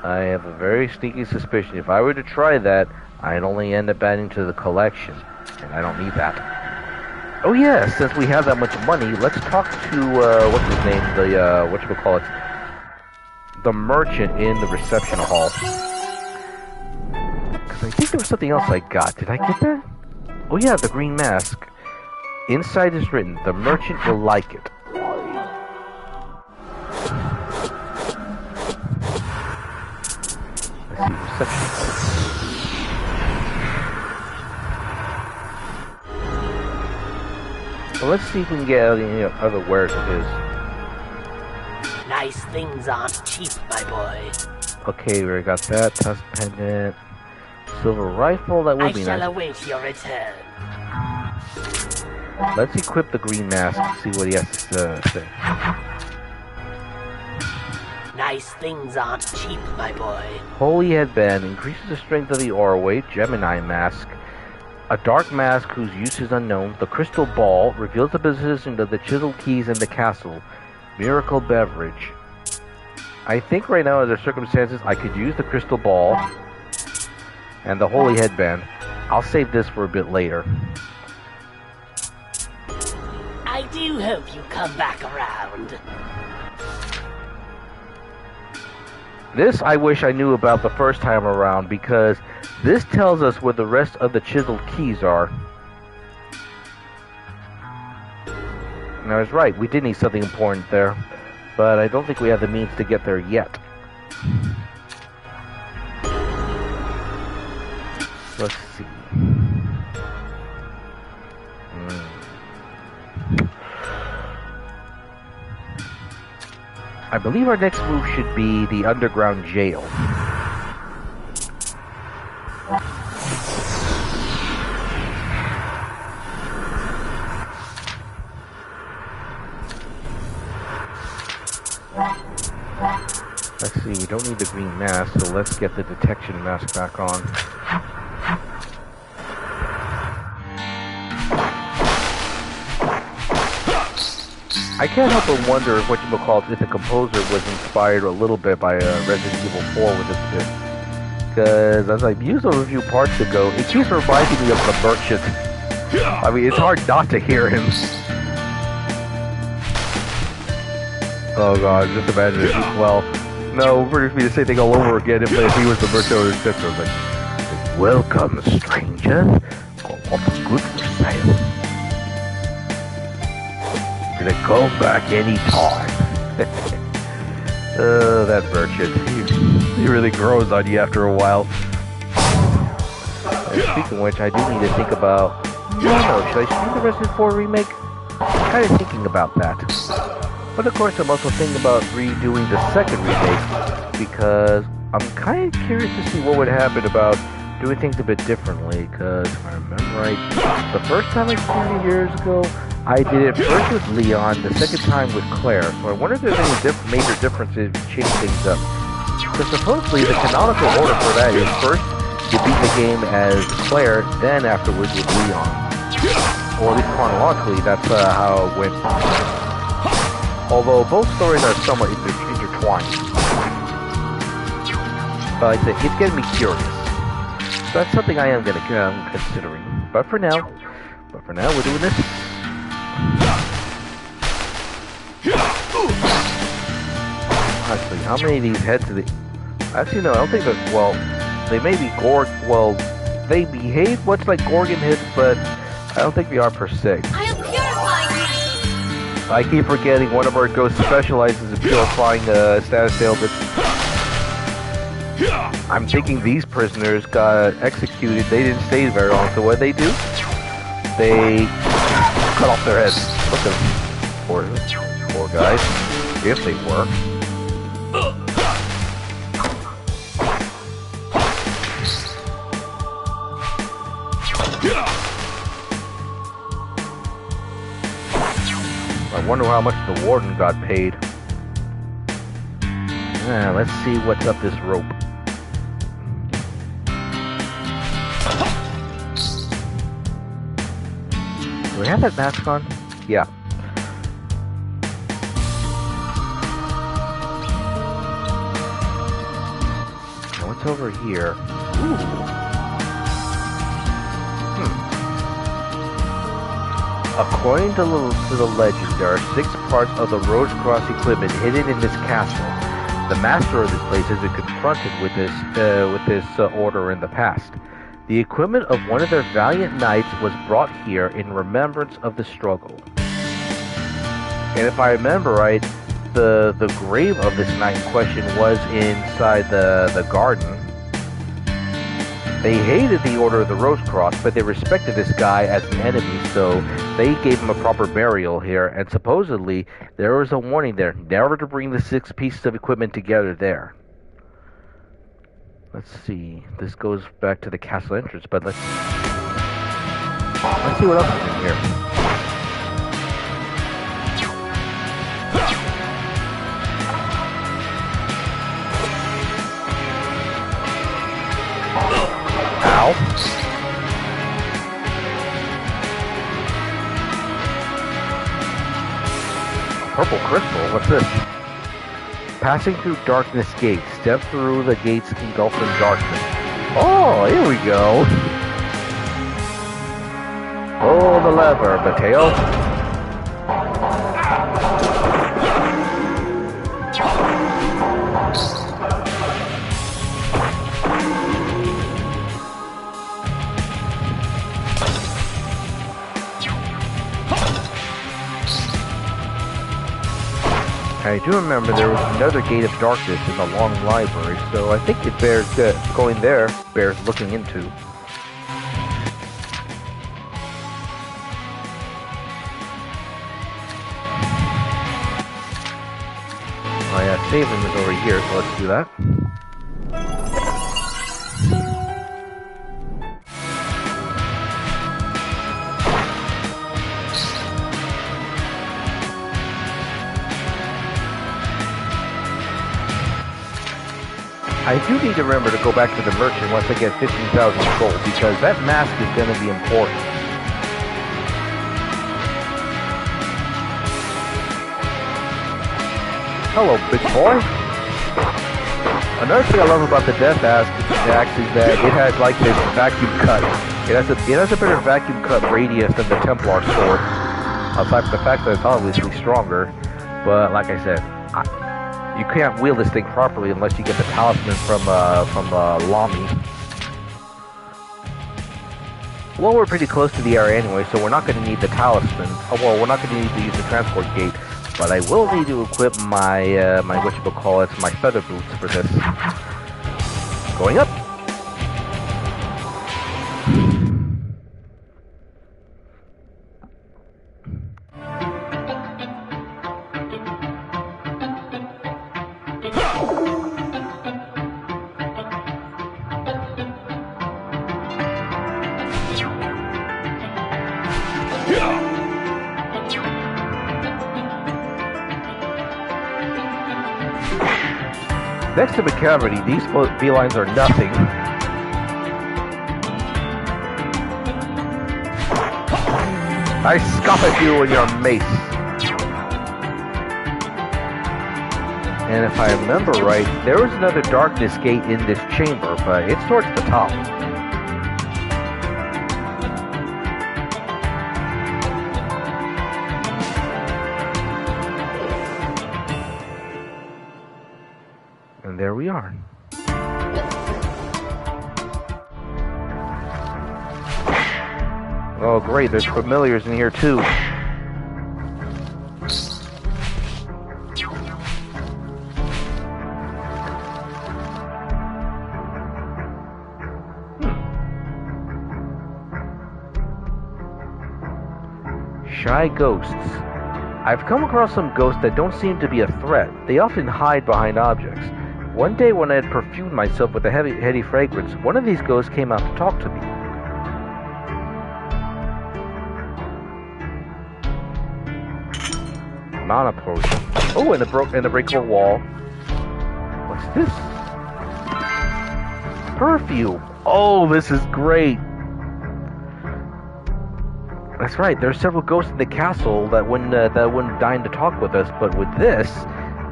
I have a very sneaky suspicion if I were to try that, I'd only end up adding to the collection, and I don't need that. Oh yeah, since we have that much money, let's talk to, what's his name, the merchant in the reception hall. Because I think there was something else I got. Did I get that? Oh yeah, the green mask. Inside is written, the merchant will like it. Let's see, reception. Well, let's see if we can get any other wares of his.
Nice things aren't cheap, my boy.
Okay, we got that. Tusk pendant. Silver rifle, that would be nice.
I shall await your return.
Let's equip the green mask, see what he has to say.
Nice things aren't cheap, my boy.
Holy headband increases the strength of the aura weight. Gemini mask. A dark mask whose use is unknown. The crystal ball reveals the position of the chiseled keys in the castle. Miracle beverage. I think right now, under circumstances, I could use the crystal ball and the holy headband. I'll save this for a bit later.
I do hope you come back around.
This I wish I knew about the first time around, because this tells us where the rest of the chiseled keys are. And I was right, we did need something important there, but I don't think we have the means to get there yet. Let's see. I believe our next move should be the underground jail. Let's see, we don't need the green mask, so let's get the detection mask back on. I can't help but wonder if if the composer was inspired a little bit by Resident Evil 4 with this bit. Because as I used a few parts ago, it keeps reminding me of the merchant. I mean, it's hard not to hear him. Oh god, just imagine it. Well, no, for me to say thing all over again if he was the merchant or etc. Like, welcome, stranger. Got what's good for sale. gonna come back anytime. That merchant. He really grows on you after a while. And speaking of which, I do need to think about... No, should I stream the Resident 4 remake? I'm kind of thinking about that. But of course, I'm also thinking about redoing the second remake, because I'm kind of curious to see what would happen about doing things a bit differently, because if I remember right, the first time I streamed it years ago, I did it first with Leon, the second time with Claire, so I wonder if there's any major differences to change things up. So supposedly, the canonical order for that is first, you beat the game as Claire, then afterwards with Leon. Or at least chronologically, that's how it went. Although both stories are somewhat intertwined. But like I said, it's getting me curious. So that's something I am considering. But for now, we're doing this. Actually, how many of these heads do they... Actually, no, I don't think that... Well, they may be Well, they behave much like Gorgon heads, but I don't think they are per se.
I am purifying you!
I keep forgetting one of our ghosts specializes in purifying status ailments. I'm thinking these prisoners got executed. They didn't stay very long, so what did they do? They cut off their heads. Look at them. Poor guys. If they were. I wonder how much the warden got paid. Let's see what's up this rope. Do I have that mask on? Yeah. Now what's over here? Ooh. According to the legend, there are 6 parts of the Rose Cross equipment hidden in this castle. The master of this place has been confronted with this order in the past. The equipment of one of their valiant knights was brought here in remembrance of the struggle. And if I remember right, the grave of this knight in question was inside the garden. They hated the Order of the Rose Cross, but they respected this guy as an enemy, so they gave him a proper burial here, and supposedly there was a warning there, never to bring the 6 pieces of equipment together there. Let's see, this goes back to the castle entrance, but let's see what else is in here. Ow. Purple crystal? What's this? Passing through darkness gates. Step through the gates engulfed in darkness. Oh, here we go. Pull the lever, Mateo. I do remember there was another gate of darkness in the long library, so I think it bears going there bears looking into. Oh yeah, save room is over here, so let's do that. I do need to remember to go back to the merchant once I get 15,000 gold, because that mask is going to be important. Hello, big boy. Another thing I love about the Death Axe is that it has like this vacuum cut. It has a better vacuum cut radius than the Templar sword. Aside from the fact that it's obviously stronger, but like I said, you can't wield this thing properly unless you get the talisman from Llami. Well, we're pretty close to the area anyway, so we're not going to need the talisman. Oh, well, we're not going to need to use the transport gate, but I will need to equip my my whatchamacallit, my feather boots for this. Going up. Next to Maka Vitee, these felines are nothing. I scoff at you and your mace. And if I remember right, there is another darkness gate in this chamber, but it's towards the top. And there we are. Oh great, there's familiars in here too. Shy ghosts. I've come across some ghosts that don't seem to be a threat. They often hide behind objects. One day when I had perfumed myself with a heady fragrance, one of these ghosts came out to talk to me. Mana potion. Oh, and the breakable wall. What's this? Perfume. Oh, this is great. That's right. There are several ghosts in the castle that wouldn't deign to talk with us, but with this,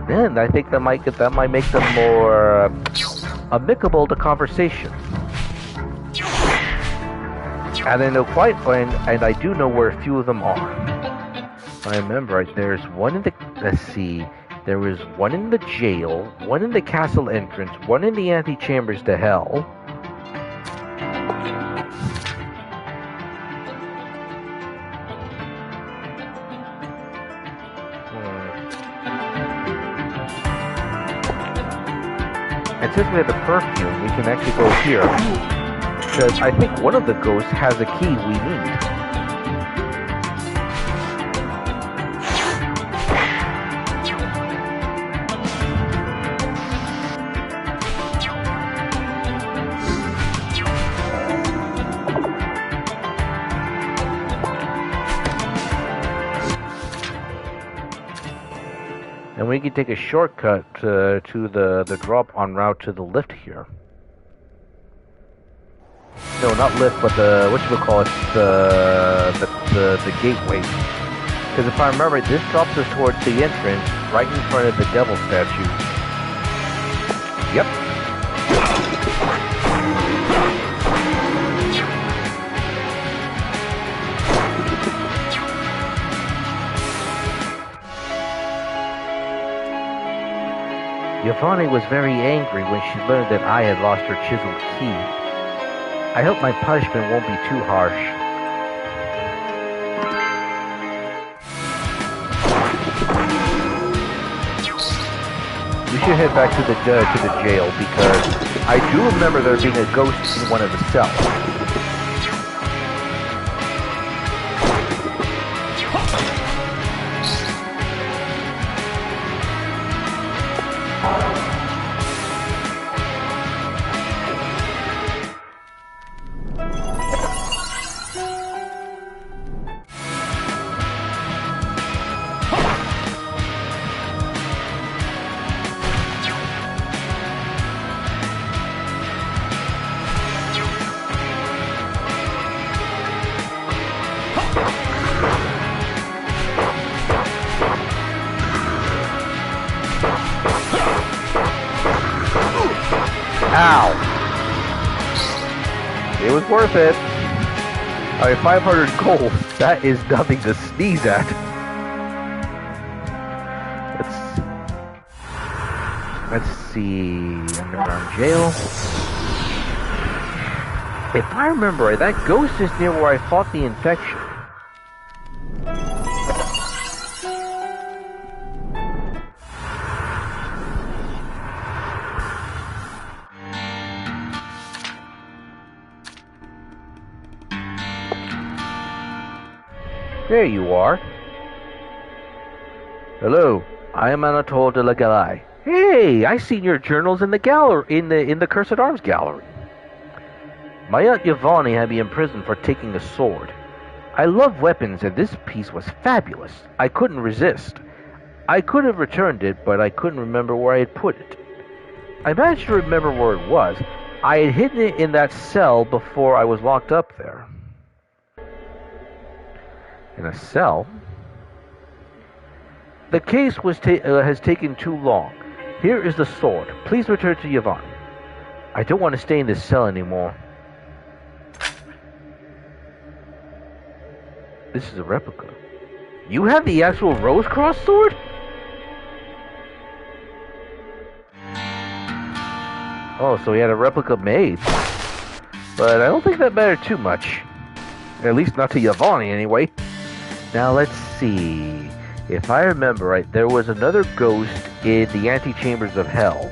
then I think that might make them more amicable to conversation. And I know and I do know where a few of them are. I remember right, there's one in the, let's see, there was one in the jail, one in the castle entrance, one in the antechambers to hell. And since we have the perfume, we can actually go here, because I think one of the ghosts has a key we need. And we can take a shortcut to the drop en route to the lift here. No, not lift, but the the gateway. Because if I remember, this drops us towards the entrance, right in front of the devil statue. Yep. Yvonne was very angry when she learned that I had lost her chiseled key. I hope my punishment won't be too harsh. We should head back to the jail because I do remember there being a ghost in one of the cells. Ow! It was worth it. I mean, 500 gold. That is nothing to sneeze at. Let's see. Underground jail. If I remember right, that ghost is near where I fought the infection. There you are. Hello, I am Anatole de la Galai. Hey, I seen your journals in the gallery, in the Cursed Arms gallery. My aunt Yvonne had me imprisoned for taking a sword. I love weapons, and this piece was fabulous. I couldn't resist. I could have returned it, but I couldn't remember where I had put it. I managed to remember where it was. I had hidden it in that cell before I was locked up there. In a cell? The case has taken too long. Here is the sword. Please return to Yvonne. I don't want to stay in this cell anymore. This is a replica. You have the actual Rose-Cross sword? Oh, so he had a replica made. But I don't think that mattered too much. At least not to Yvonne, anyway. Now, let's see. If I remember right, there was another ghost in the antechambers of hell.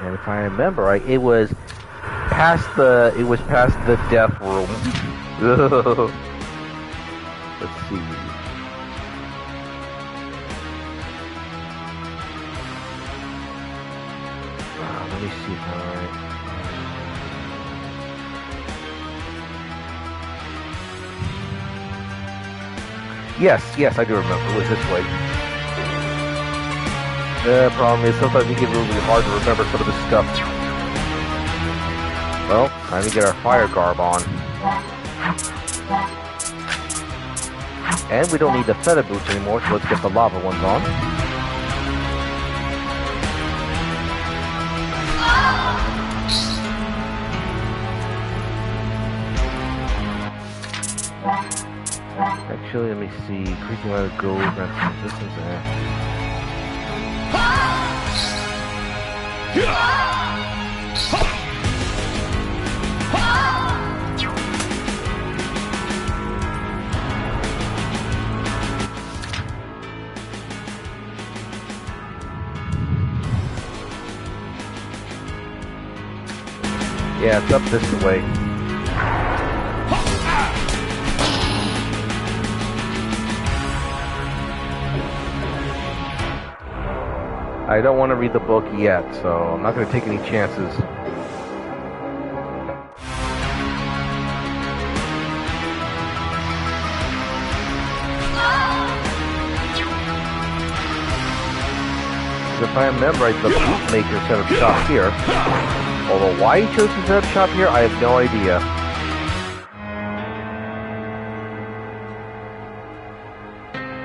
And if I remember right, it was past the death room. Let's see. Let me see. Alright. Yes, I do remember. It was this way. The problem is sometimes it gets really hard to remember some of this stuff. Well, time to get our fire garb on. And we don't need the feather boots anymore, so let's get the lava ones on. Actually, let me see. Increasing amount of gold, grants some resistance there. Yeah, it's up this way. I don't want to read the book yet, so I'm not going to take any chances. If I remember right, the bootmaker set up shop here. Although why he chose to set up shop here, I have no idea.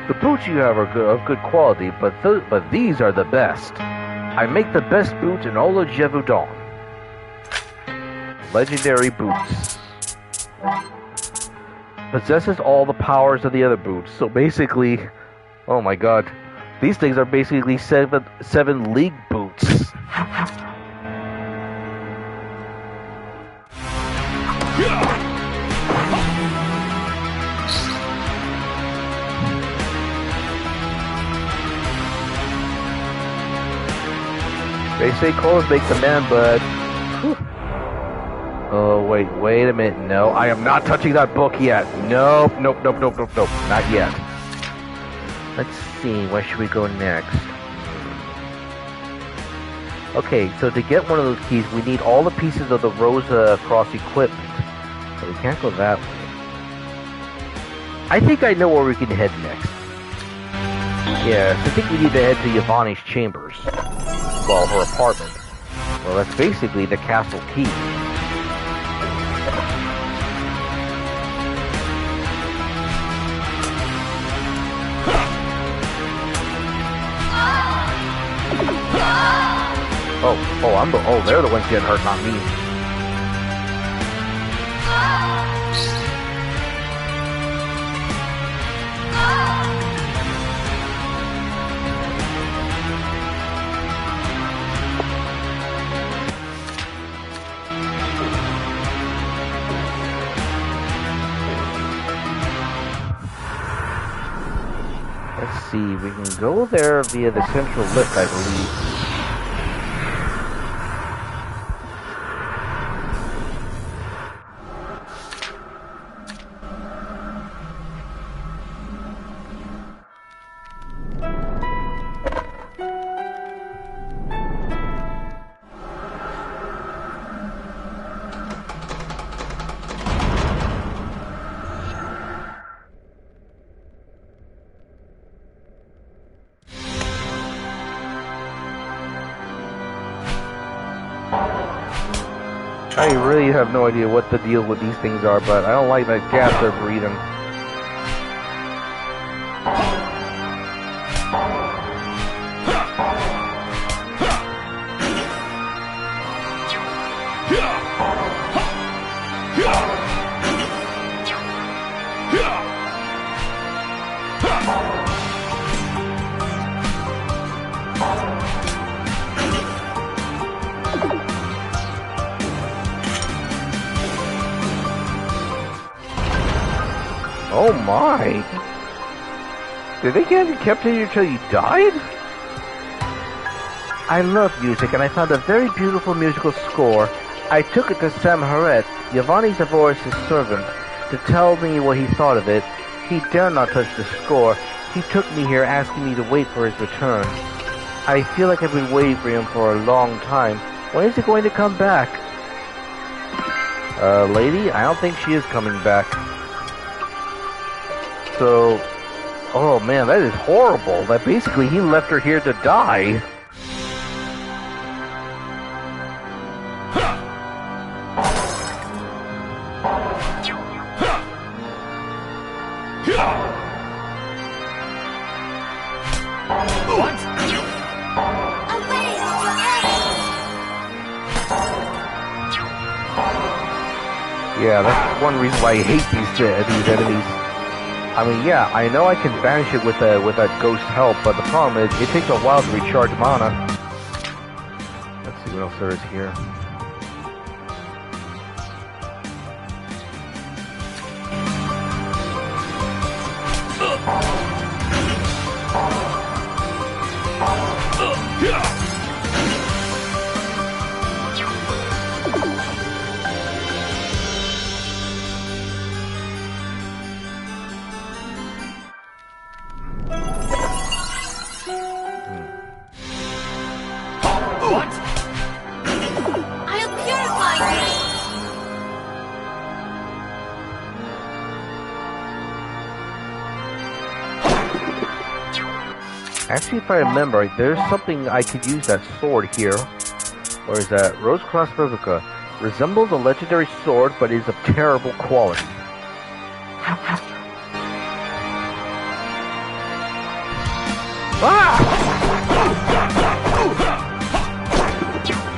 The boots you have are of good quality, but these are the best. I make the best boots in all of Gévaudan. Legendary boots. Possesses all the powers of the other boots. So basically, oh my god, these things are basically seven league boots. They say clothes make the man, but... Whew. Oh, wait a minute. No, I am not touching that book yet. Nope. Not yet. Let's see, where should we go next? Okay, so to get one of those keys, we need all the pieces of the Rose-Cross equipment. So we can't go that way. I think I know where we can head next. Yes, I think we need to head to Yvonne's chambers. Well, her apartment. Well, that's basically the castle key. Oh. Oh, they're the ones getting hurt, not me. Let's see, we can go there via the central lift, I believe. I really have no idea what the deal with these things are, but I don't like that gas they're breathing. Oh my! Did they get you kept in here until you died? I love music, and I found a very beautiful musical score. I took it to Sam Haret, Yvonne's divorce's servant, to tell me what he thought of it. He dare not touch the score. He took me here asking me to wait for his return. I feel like I've been waiting for him for a long time. When is he going to come back? Lady, I don't think she is coming back. So, oh man, that is horrible. That basically he left her here to die. Yeah, that's one reason why I hate these enemies. I mean, yeah, I know I can banish it with that ghost help, but the problem is it takes a while to recharge mana. Let's see what else there is here. Actually, if I remember, there's something I could use that sword here. Where is that? Rose Cross Replica. Resembles a legendary sword, but is of terrible quality. Ah!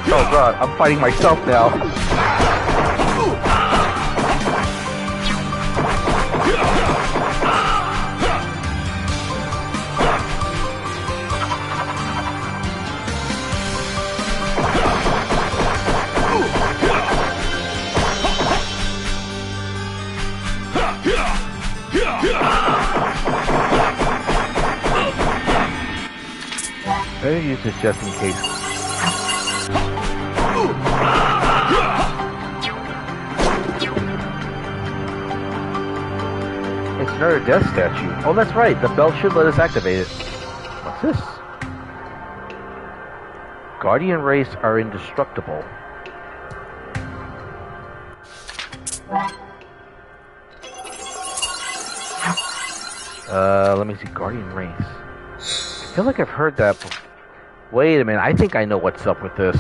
Oh god, I'm fighting myself now. Better use this just in case. It's another death statue. Oh, that's right. The bell should let us activate it. What's this? Guardian race are indestructible. Let me see. Guardian race. I feel like I've heard that before. Wait a minute, I think I know what's up with this.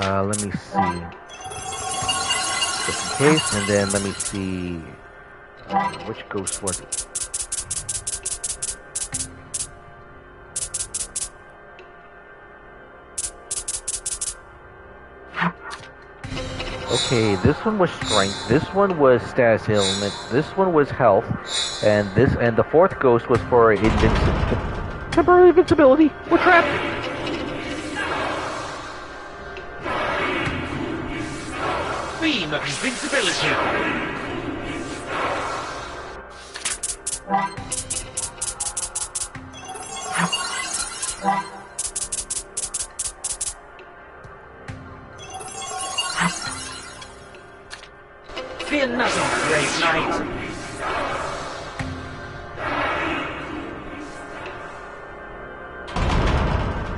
Let me see. Just in case, and then let me see. Which ghost was it? Okay, this one was strength. This one was status ailment. This one was health, and the fourth ghost was for temporary invincibility. We're trapped.
Beam of invincibility. Fear nothing, brave knight.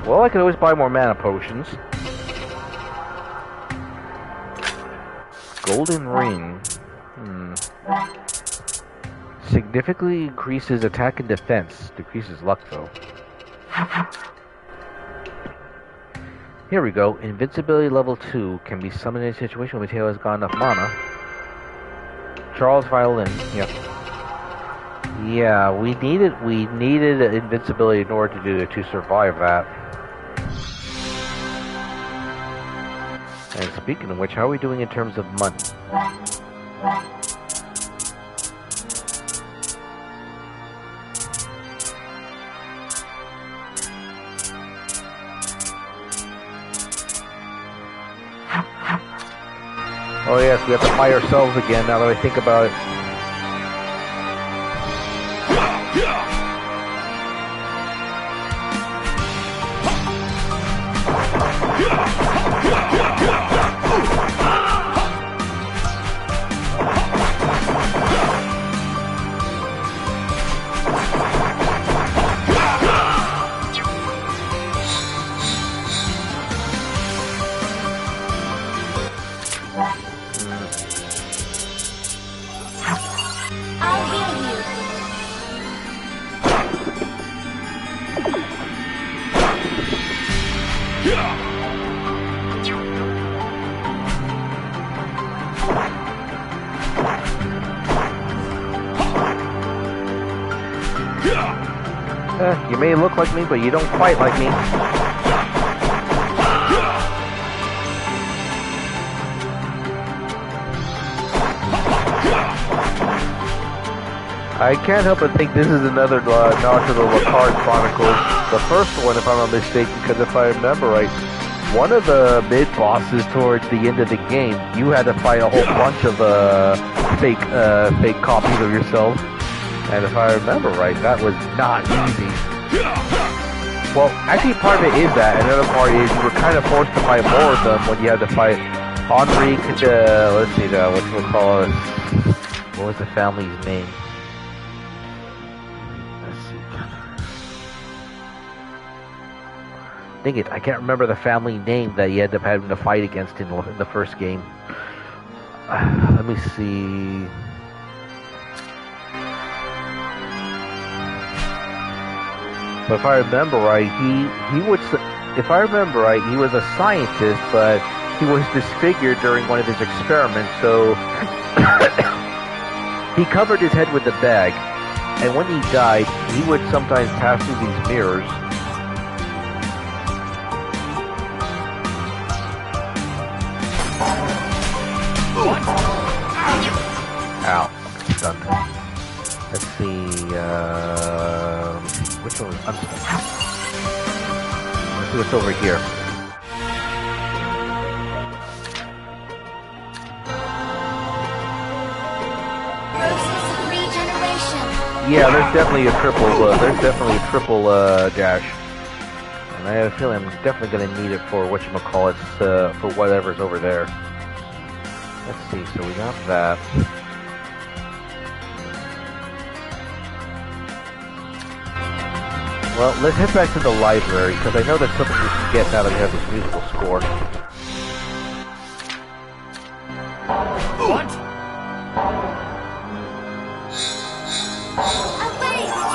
Well, I could always buy more mana potions. Golden ring. Significantly increases attack and defense. Decreases luck, though. Here we go. Invincibility level 2 can be summoned in a situation where Mateo has got enough mana. Charles Violin. Yep. Yeah, we needed invincibility in order to survive that. And speaking of which, how are we doing in terms of money? Oh yes, we have to fight ourselves again now that I think about it. You may look like me, but you don't fight like me. I can't help but think this is another nod to the Lagonge Chronicles. The first one, if I'm not mistaken, because if I remember right, one of the mid-bosses towards the end of the game, you had to fight a whole bunch of fake copies of yourself. And if I remember right, that was not easy. Well, actually part of it is that. Another part is you were kind of forced to fight more of them when you had to fight Henri, let's see, whatchamacallit, what was the family's name? Let's see. Dang it, I can't remember the family name that you ended up having to fight against in the first game. Let me see. But if I remember right, he was a scientist, but he was disfigured during one of his experiments, so he covered his head with a bag, and when he died, he would sometimes pass through these mirrors. Ow, I'm stunned. Let's see, which one was unstunned? Let's see what's over here.
Process of regeneration.
Yeah, there's definitely a triple dash. And I have a feeling I'm definitely going to need it for whatchamacallit, for whatever's over there. Let's see, so we got that. Well, let's head back to the library, because I know there's something we can get now that we have this musical score.
What?
Away with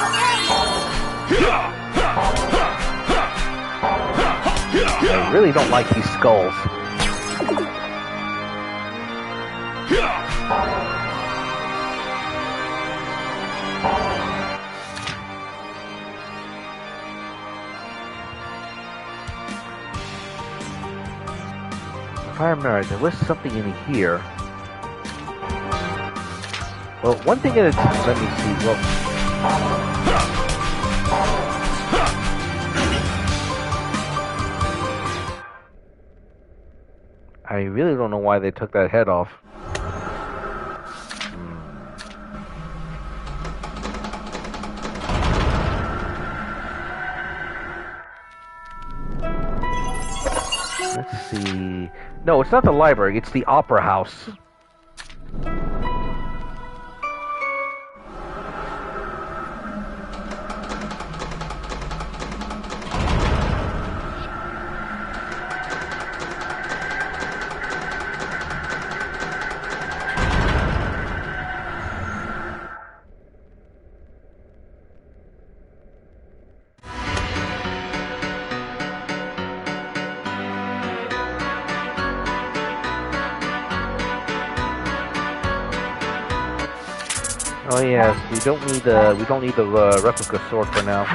your
I really don't like these skulls. If I remember, there was something in here. Well, one thing at a time. Let me see. Well, I really don't know why they took that head off. Let's see. No, it's not the library. It's the opera house. Oh yes, we don't need the replica sword for now.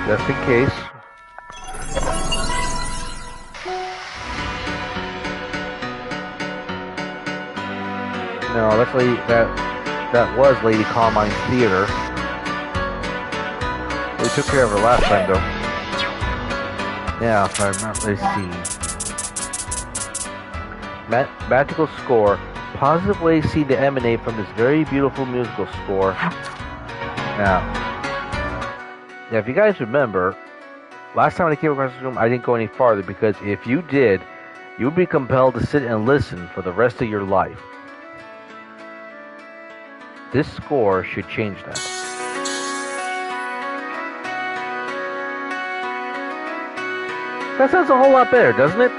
Just in case. No, that's that was Lady Carmine's theater. We took care of her last time, though. Yeah, if I remember. Let's see. Magical score. Positive ways see to emanate from this very beautiful musical score. Now, if you guys remember, last time I came across this room, I didn't go any farther because if you did, you would be compelled to sit and listen for the rest of your life. This score should change that. That sounds a whole lot better, doesn't it?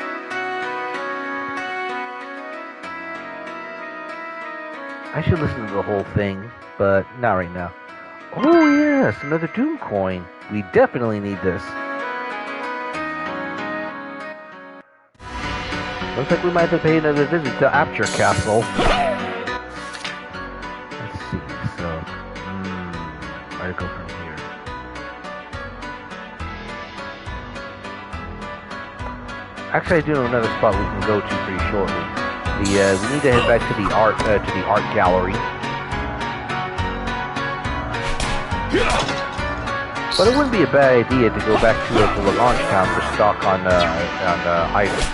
I should listen to the whole thing, but not right now. Oh yes, another Doom coin. We definitely need this. Looks like we might have to pay another visit to Apture Castle. Where to go from here? Actually, I do know another spot we can go to pretty shortly. We need to head back to the art gallery. But it wouldn't be a bad idea to go back to Lagonge Town for stock on items.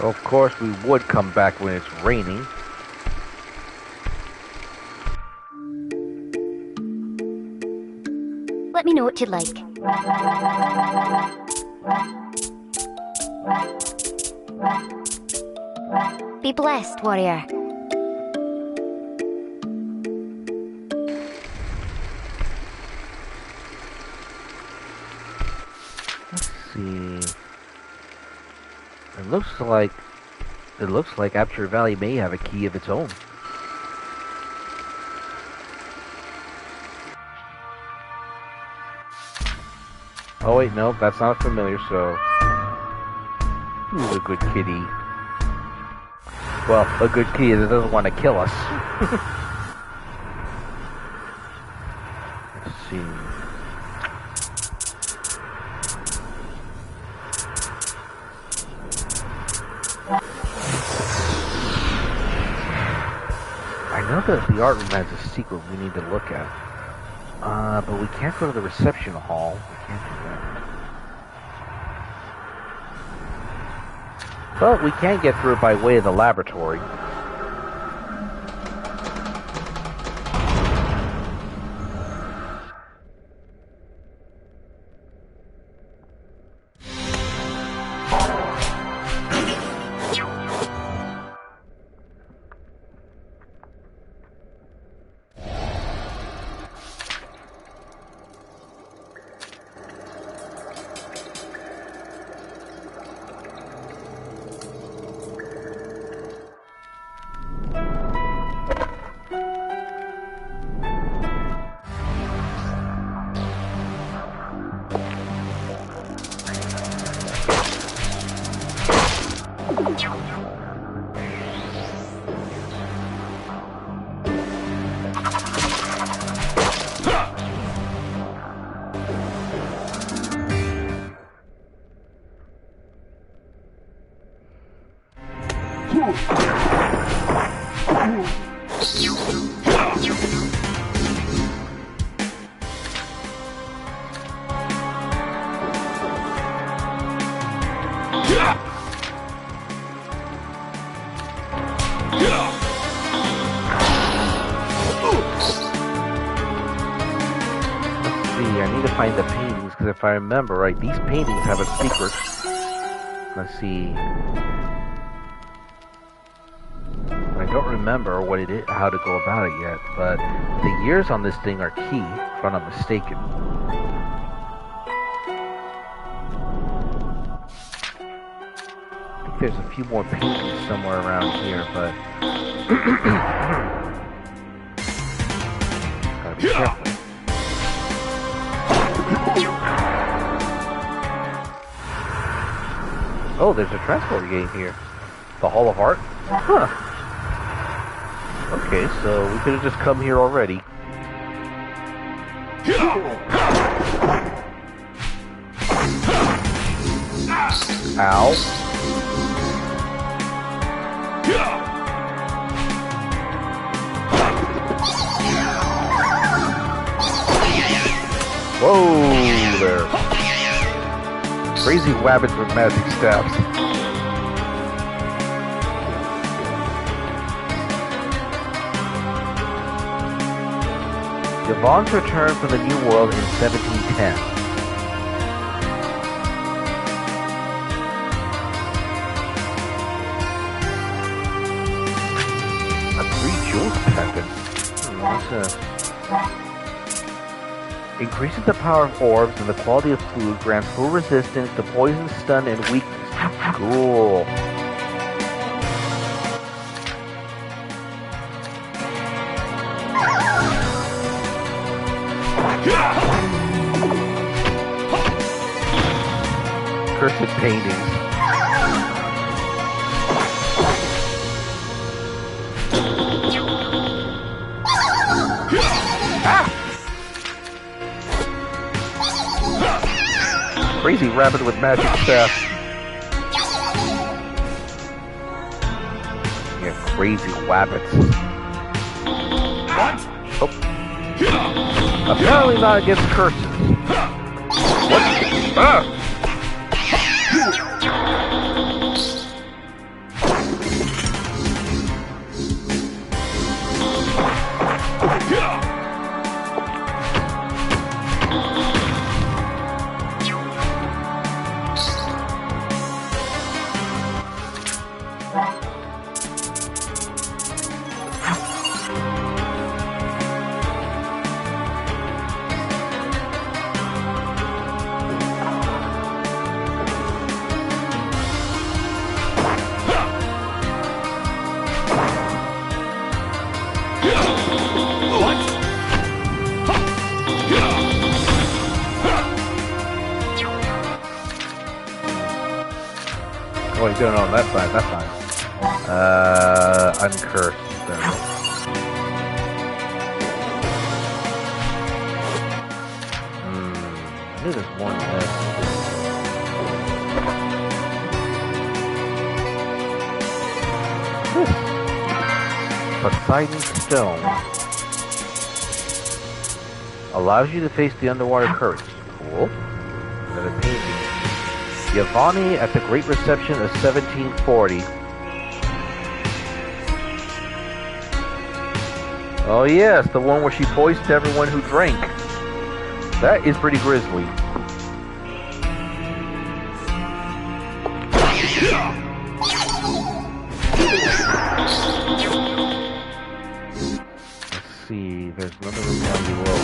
Of course, we would come back when it's raining.
Let me know what you'd like. Be blessed, warrior.
Let's see. It looks like Apture Valley may have a key of its own. Oh wait, no, that's not familiar, so... Who's a good kitty? Well, a good key is it doesn't want to kill us. Let's see. I know that the art room has a secret we need to look at. But we can't go to the reception hall. We can't do that. But we can get through it by way of the laboratory. If I remember right, these paintings have a secret. Let's see. I don't remember what it is, how to go about it yet, but the years on this thing are key, if I'm not mistaken. I think there's a few more paintings somewhere around here, but gotta be careful. Oh, there's a transport gate here. The Hall of Art? Huh. Okay, so we could have just come here already. Ow. Whoa there. Crazy rabbits with magic staffs. Yvonne's returned from the New World in 1710. A 3 jewels pendant. What's this? Increases the power of orbs and the quality of food, grants full resistance to poison, stun, and weakness. Cool. Cursed paintings. Crazy rabbit with magic staff. Yeah, crazy rabbits.
What?
Oh. Apparently not against curses. What? Ah! Oh, he's doing it on that side, that's fine. Uncursed. I knew there's one Poseidon Stone. Allows you to face the underwater currents. Cool. Another painting. Yvonne at the Great Reception of 1740. Oh yes, the one where she poisoned everyone who drank. That is pretty grisly. Let's see, there's another room down below.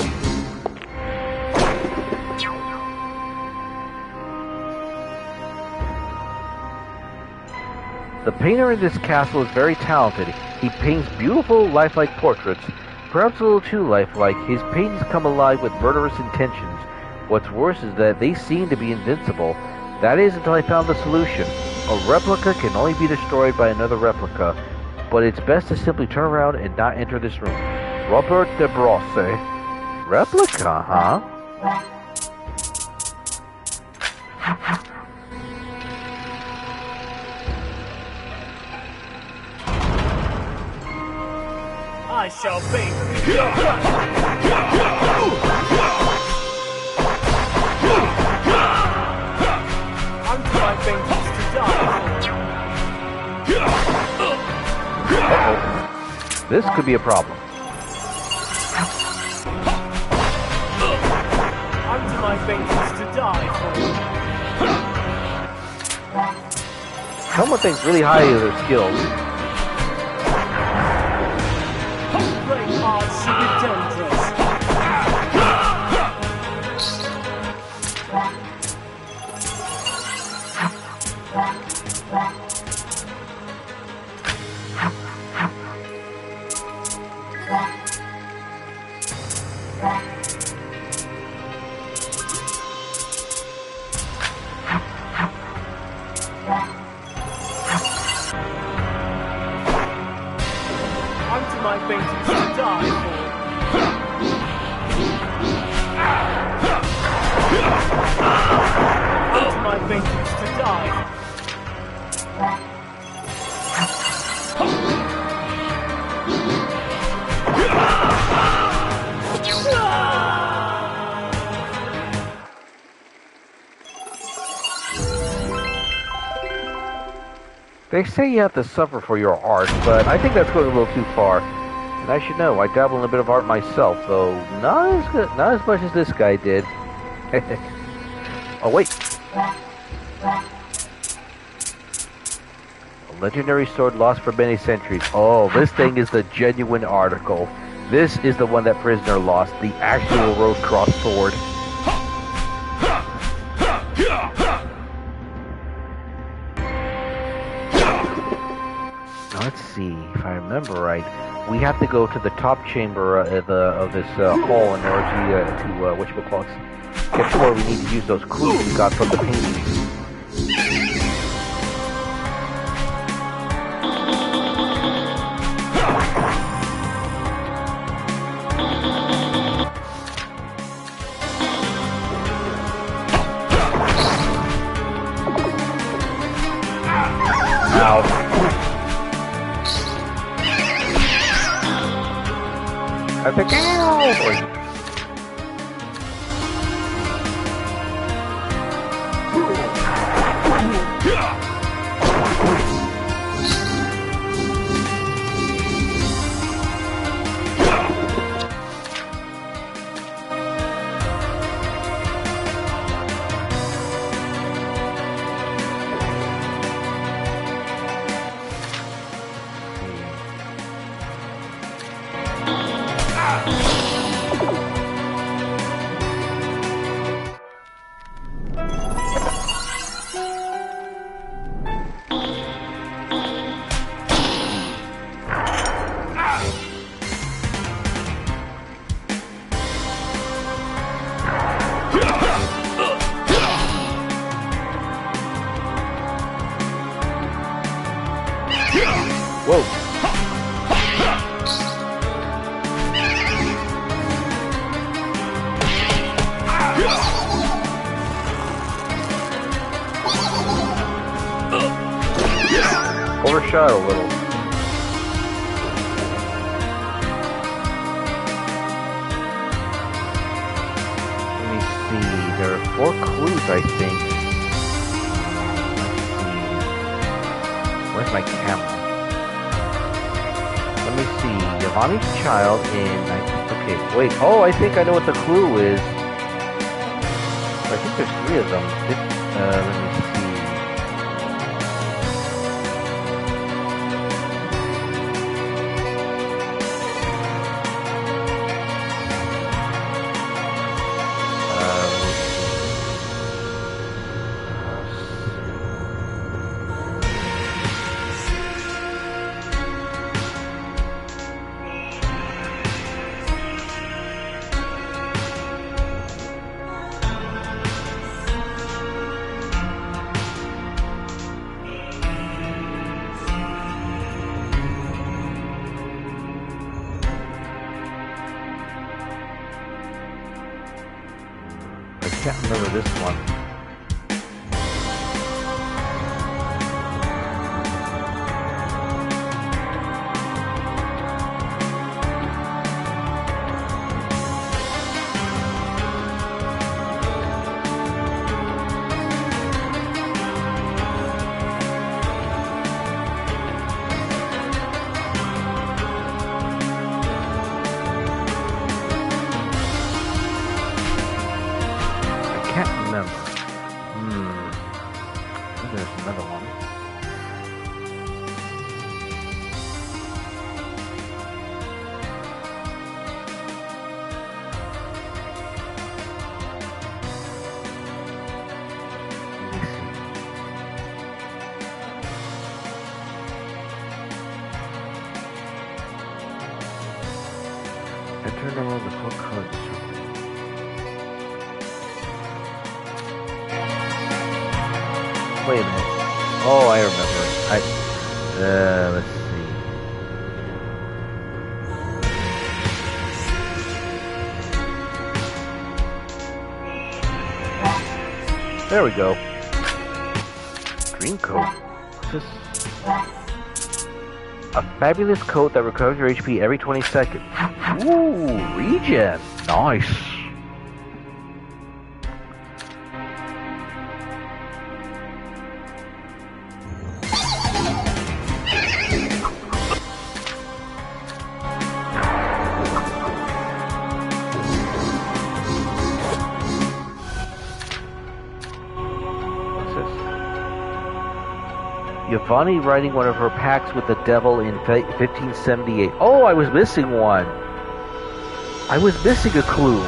The painter in this castle is very talented. He paints beautiful, lifelike portraits, perhaps a little too lifelike. His paintings come alive with murderous intentions. What's worse is that they seem to be invincible. That is until I found the solution. A replica can only be destroyed by another replica, but it's best to simply turn around and not enter this room. Robert de Brosse. Replica, huh?
I shall be. I'm trying to die.
Uh-oh. This could be a problem.
I'm to my vengeance to die for.
Someone thinks really highly of their skills.
Great arts should be dangerous. My vengeance to die for. Unto my vengeance to die.
They say you have to suffer for your art, but I think that's going a little too far. And I should know, I dabble in a bit of art myself, though not as much as this guy did. Oh wait. A legendary sword lost for many centuries. Oh, this thing is the genuine article. This is the one that prisoner lost, the actual rose-crossed sword. Let's see, if I remember right, we have to go to the top chamber of this hall in order to get to where we need to use those clues we got from the paintings. Ow. I think, ow! Whoa. Overshot a little. Let me see. There are 4 clues, I think. Let's see. Where's my camera? Let me see. Yvonne's child in... Okay, wait. Oh, I think I know what the clue is. I think there's 3 of them. Let me see. I can't remember this one. There's another one. Let me see. I turned around the full cards. Wait a minute. Oh, I remember. Let's see. There we go. Dream coat. What's this? A fabulous coat that recovers your HP every 20 seconds. Ooh, regen. Nice. Yvonne riding one of her packs with the devil in 1578. Oh, I was missing one. I was missing a clue.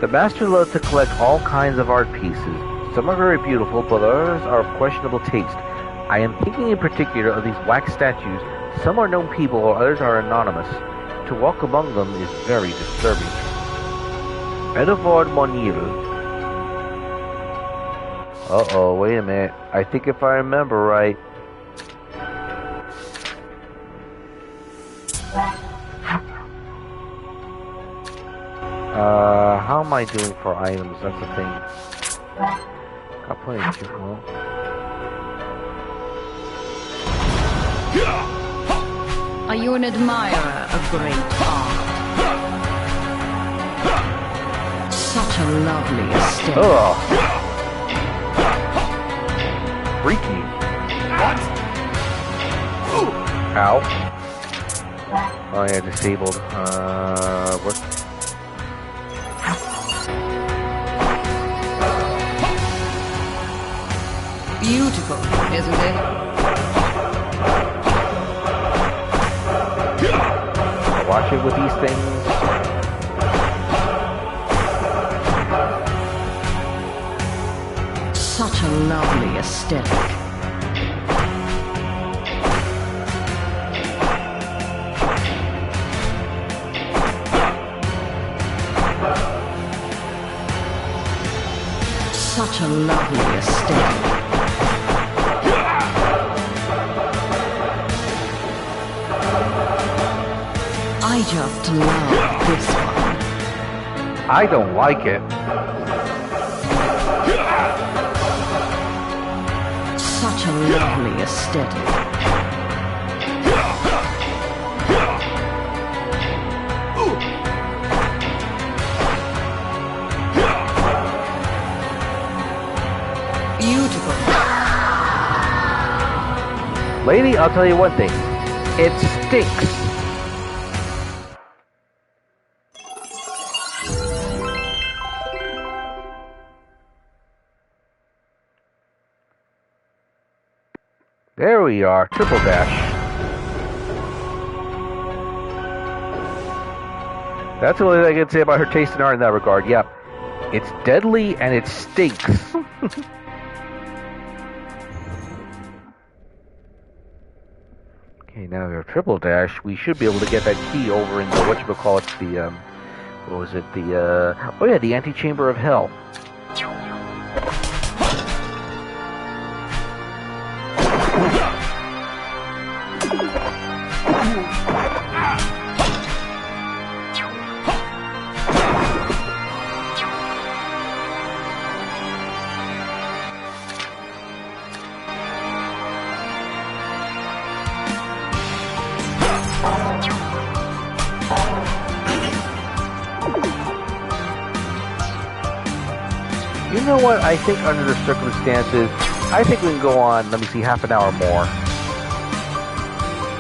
The master loves to collect all kinds of art pieces. Some are very beautiful, but others are of questionable taste. I am thinking in particular of these wax statues. Some are known people, or others are anonymous. To walk among them is very disturbing. Edouard Monil. Uh-oh, wait a minute. I think if I remember right... how am I doing for items? That's the thing. Got plenty of shit, well.
Are you an admirer of great art? Such a lovely aesthetic.
Ugh. Freaky.
What?
Ow. Oh yeah, disabled. What?
Beautiful, isn't it?
Watch it with these things.
Such a lovely aesthetic. Such a lovely estate. I just love this one.
I don't like it.
Such a lovely aesthetic. Beautiful.
Lady, I'll tell you one thing. It stinks. There we are, triple dash. That's the only thing I can say about her taste in art in that regard. Yep. It's deadly and it stinks. Okay, now we have triple dash. We should be able to get that key over in the, whatchamacallit, the, what was it? The, oh yeah, the antechamber of hell. You know what? I think under the circumstances, I think we can go on, let me see, half an hour more.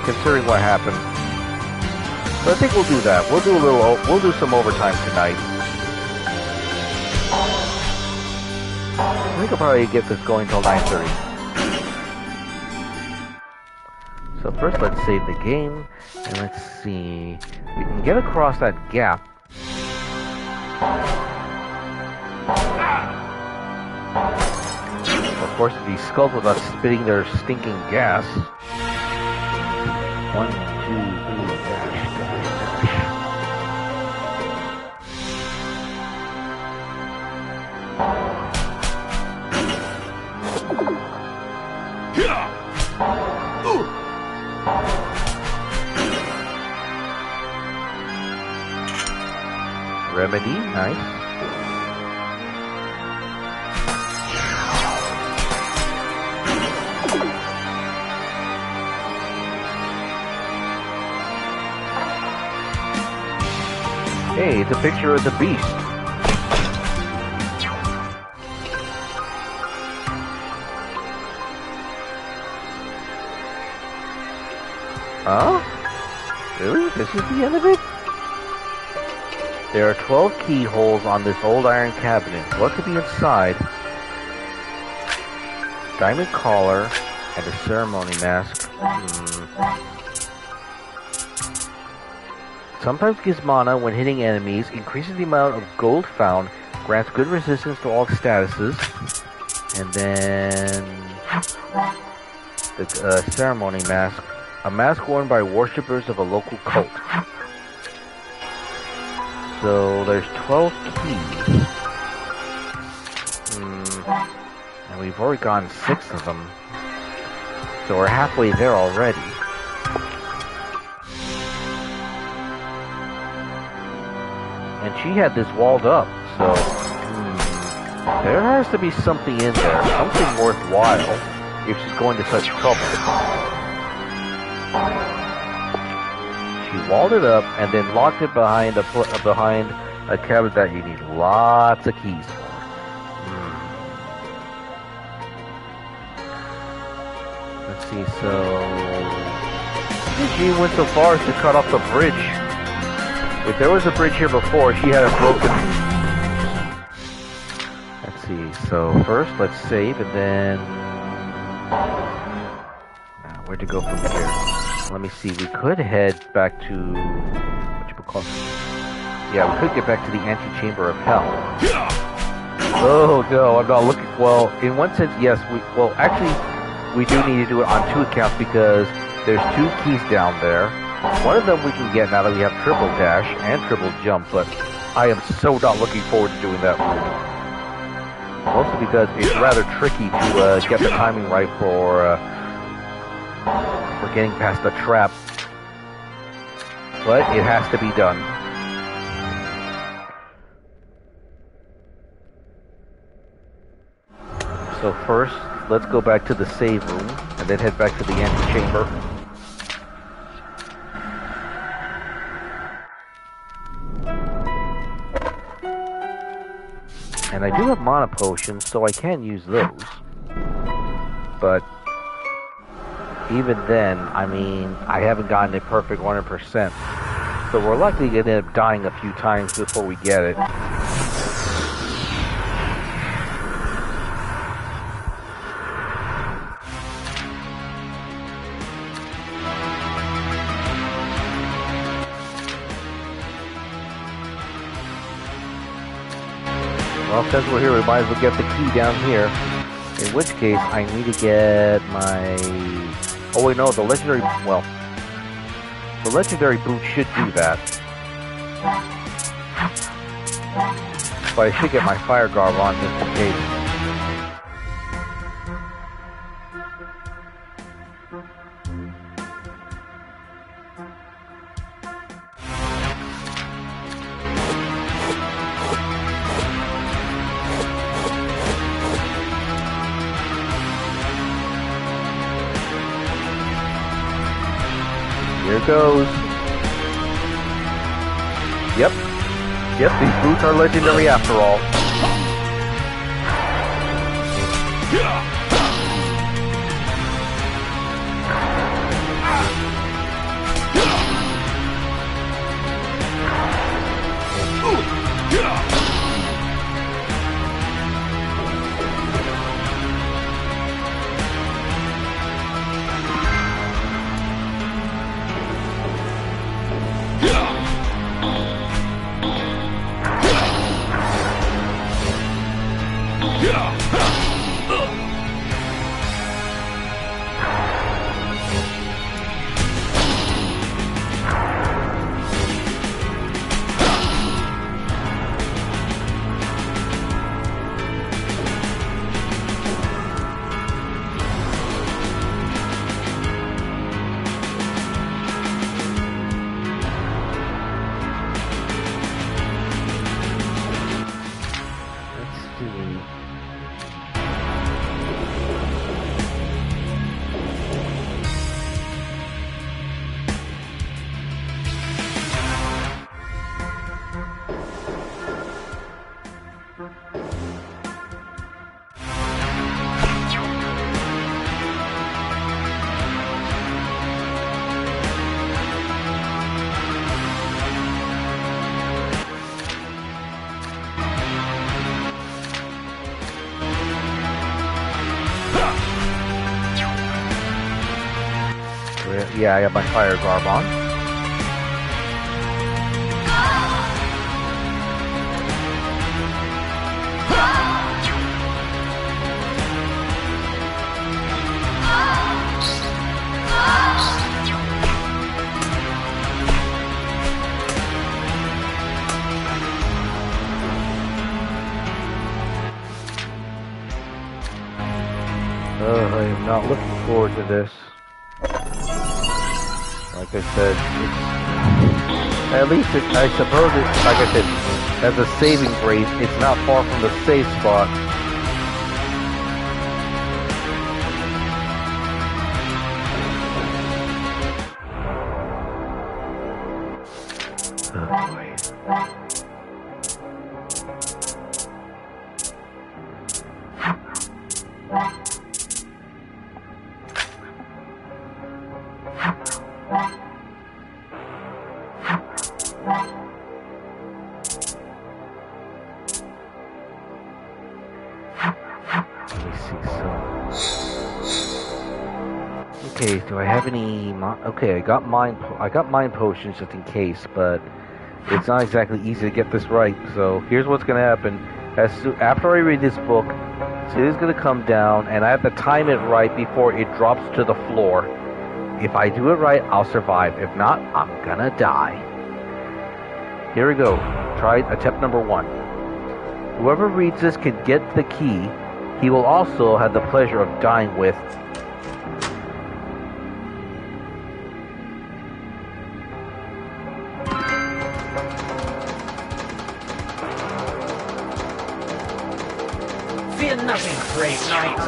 Considering what happened. So I think we'll do that. We'll do some overtime tonight. I think I'll probably get this going till 9:30. So first let's save the game, and let's see. We can get across that gap. Of course, if he skulls with us spitting their stinking gas. 1, 2, 3, dash. Remedy, nice. Hey, it's a picture of the beast. Huh? Really? This is the end of it? There are 12 keyholes on this old iron cabinet. What could be inside? Diamond collar and a ceremony mask. Sometimes gives mana when hitting enemies, increases the amount of gold found, grants good resistance to all statuses, and then the ceremony mask, a mask worn by worshippers of a local cult. So there's 12 keys, and we've already gotten 6 of them, so we're halfway there already. And she had this walled up, so there has to be something in there, something worthwhile, if she's going to such trouble. She walled it up and then locked it behind a cabinet that you need lots of keys for. Let's see, so she went so far as to cut off the bridge. If there was a bridge here before, she had it broken. Let's see. So first, let's save, and then where to go from here? Let me see. We could head back to yeah, we could get back to the antechamber of hell. Oh no, I'm not looking. Well, in one sense, yes. Actually, we do need to do it on 2 accounts because there's 2 keys down there. One of them we can get now that we have triple dash and triple jump, but I am so not looking forward to doing that room. Mostly because it's rather tricky to get the timing right for getting past the trap. But it has to be done. So first, let's go back to the save room, and then head back to the antechamber. And I do have mana potions, so I can use those. But even then, I mean, I haven't gotten it perfect 100%. So we're likely going to end up dying a few times before we get it. Well, since we're here, we might as well get the key down here. In which case, I need to get my... Oh wait, no, the legendary... Well, the legendary boot should do that. But I should get my fire garb on just in case. Here goes. Yep, these boots are legendary after all. Yeah, I got my fire garb on. Oh, I am not looking forward to this. Like I said, at least I suppose it's, like I said, as a saving grace, it's not far from the safe spot. Oh boy. Okay, do I have any? Okay, I got mind potions just in case, but it's not exactly easy to get this right. So here's what's gonna happen: after I read this book, it is gonna come down, and I have to time it right before it drops to the floor. If I do it right, I'll survive. If not, I'm gonna die. Here we go. Try attempt number 1. Whoever reads this can get the key. He will also have the pleasure of dying with.
Fear nothing, brave knight.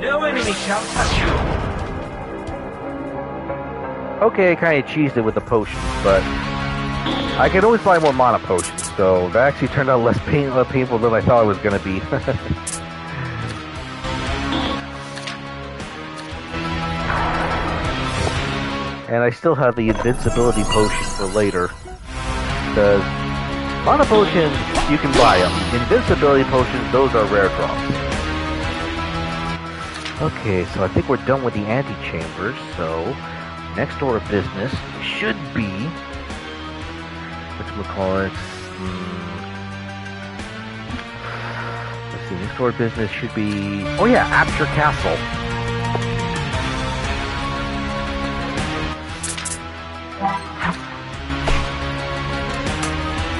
No enemy shall touch you.
Okay, I kind of cheesed it with the potions, but I can always buy more mana potions, so that actually turned out less painful than I thought it was going to be. And I still have the invincibility potion for later, because mana potions, you can buy them. Invincibility potions, those are rare drops. Okay, so I think we're done with the antechambers, so next order of business should be, whatchamacallit, let's see, next order of business should be, oh yeah, Apture Castle.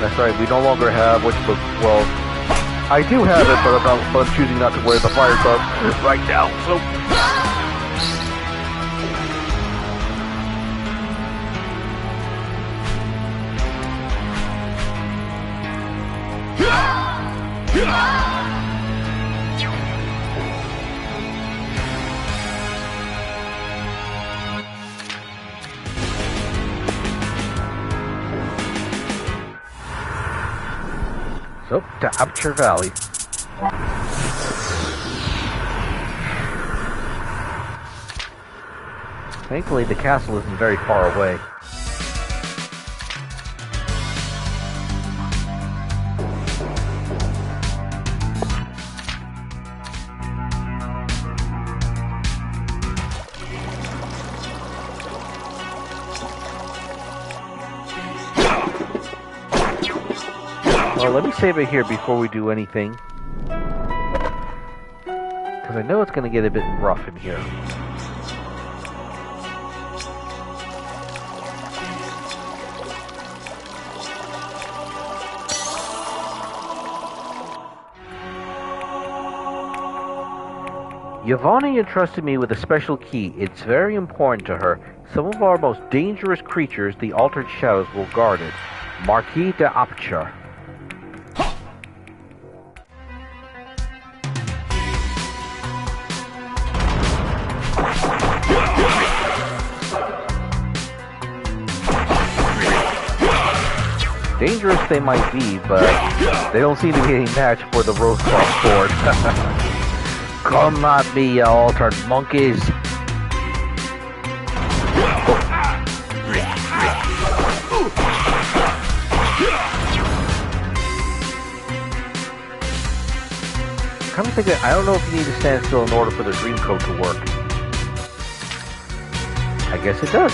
That's right, we no longer have, well, I do have it, but I'm choosing not to wear the fire glove right now, so... So, to Apture Valley. Thankfully, the castle isn't very far away. Well, let me save it here before we do anything. Because I know it's going to get a bit rough in here. Yvonne entrusted me with a special key. It's very important to her. Some of our most dangerous creatures, the Altered Shadows, will guard it. Marquis de Apture. Dangerous they might be, but they don't seem to be any match for the Rose Cross Sword. Come at me, you altered monkeys! Come to think of it, I don't know if you need to stand still in order for the dream code to work. I guess it does.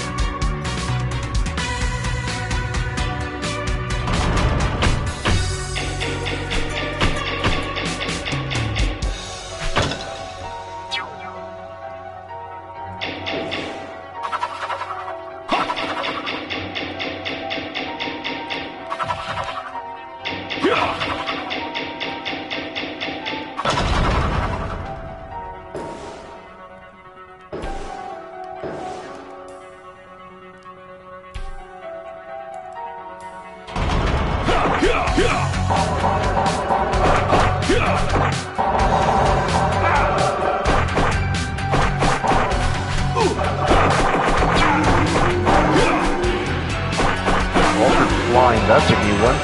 That's a new one.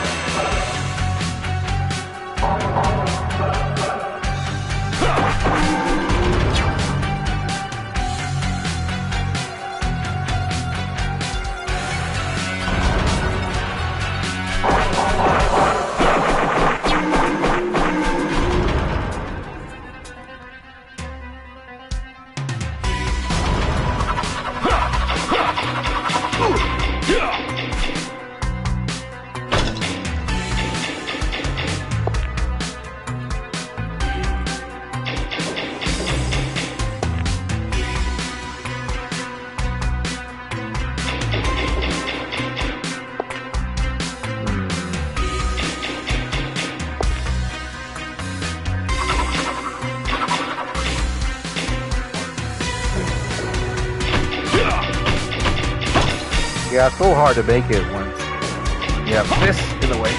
Yeah, it's so hard to make it when you have this in the way.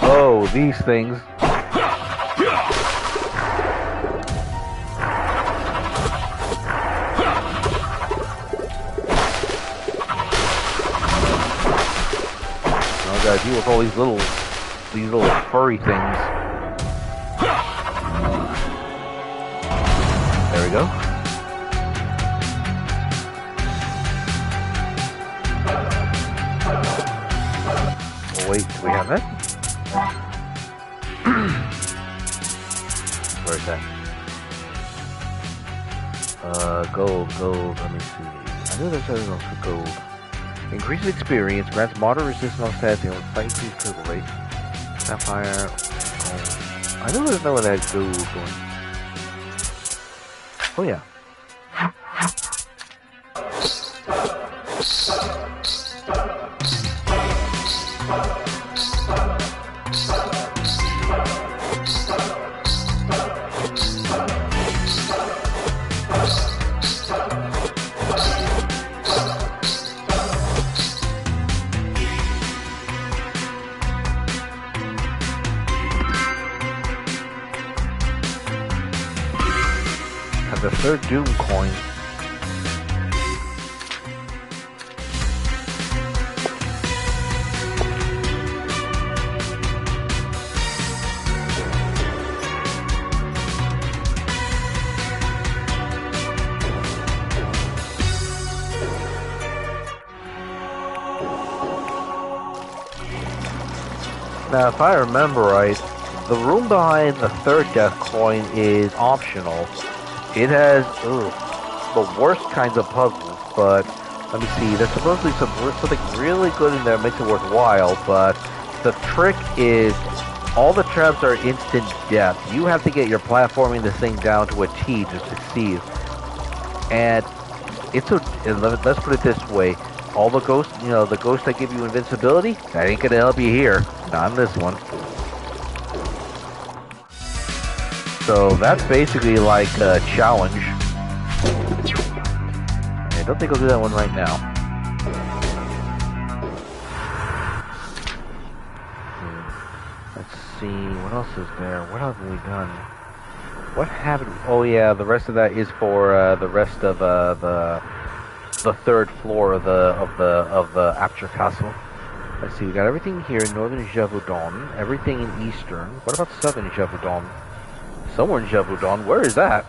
Oh, these things. Gotta deal with all these little furry things. There we go. Oh, wait, do we have that? Where's that? Gold. Let me see. I know there's something else for gold. Increases experience, grants moderate resistance on stats, and slight increased critical rate. Sapphire. Oh. I know there's no one that has gold going. Oh yeah. The third Doom coin. Now, if I remember right, the room behind the third death coin is optional. It has the worst kinds of puzzles, but let me see. There's supposedly something really good in there, makes it worthwhile. But the trick is all the traps are instant death. You have to get your platforming this thing down to a T to succeed. And let's put it this way: all the ghosts, the ghosts that give you invincibility, that ain't gonna help you here. Not in this one. So that's basically like a challenge. I don't think I'll do that one right now. Let's see, what else is there? What else have we done? What haven't? Oh yeah, the rest of that is for the rest of the third floor of the Aperture Castle. Let's see, we got everything here in Northern Gévaudan, everything in Eastern. What about Southern Gévaudan? Somewhere in Gévaudan. Where is that?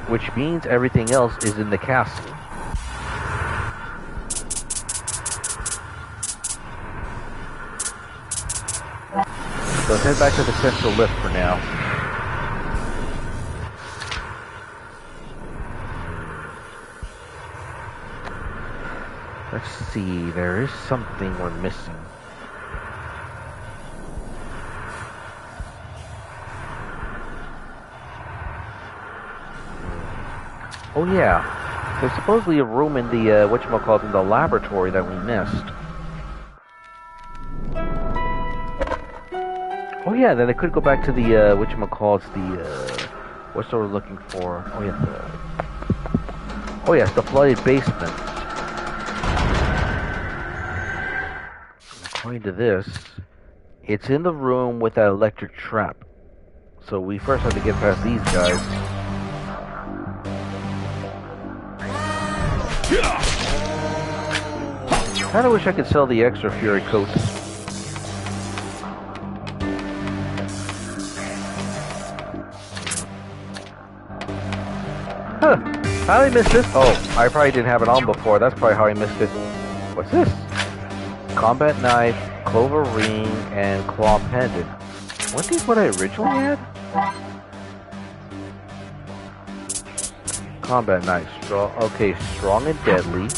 Which means everything else is in the castle. So let's head back to the central lift for now. Let's see, there is something we're missing. Oh yeah, there's supposedly a room in the, whatchamacallit, in the laboratory that we missed. Oh yeah, then I could go back to the, whatchamacallit, what's what we're looking for? Oh yes, the flooded basement. According to this, it's in the room with that electric trap. So we first have to get past these guys. Kinda wish I could sell the extra Fury coats. Huh. How did I miss this? Oh, I probably didn't have it on before. That's probably how I missed it. What's this? Combat knife, clover ring, and claw pendant. Weren't these what I originally had? Combat knife. Strong and deadly.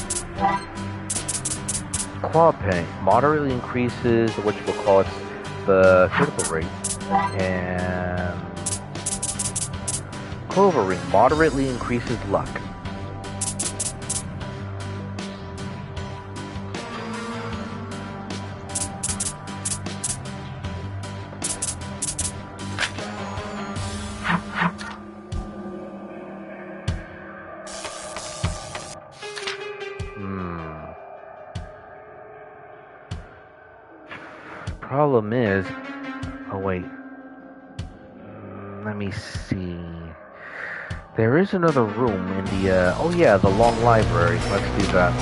Claw pendant moderately increases the critical rate. And clover ring moderately increases luck. problem is... Oh, wait. Let me see. There is another room in the... oh, yeah, the long library. Let's do that.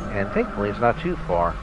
And thankfully, it's not too far.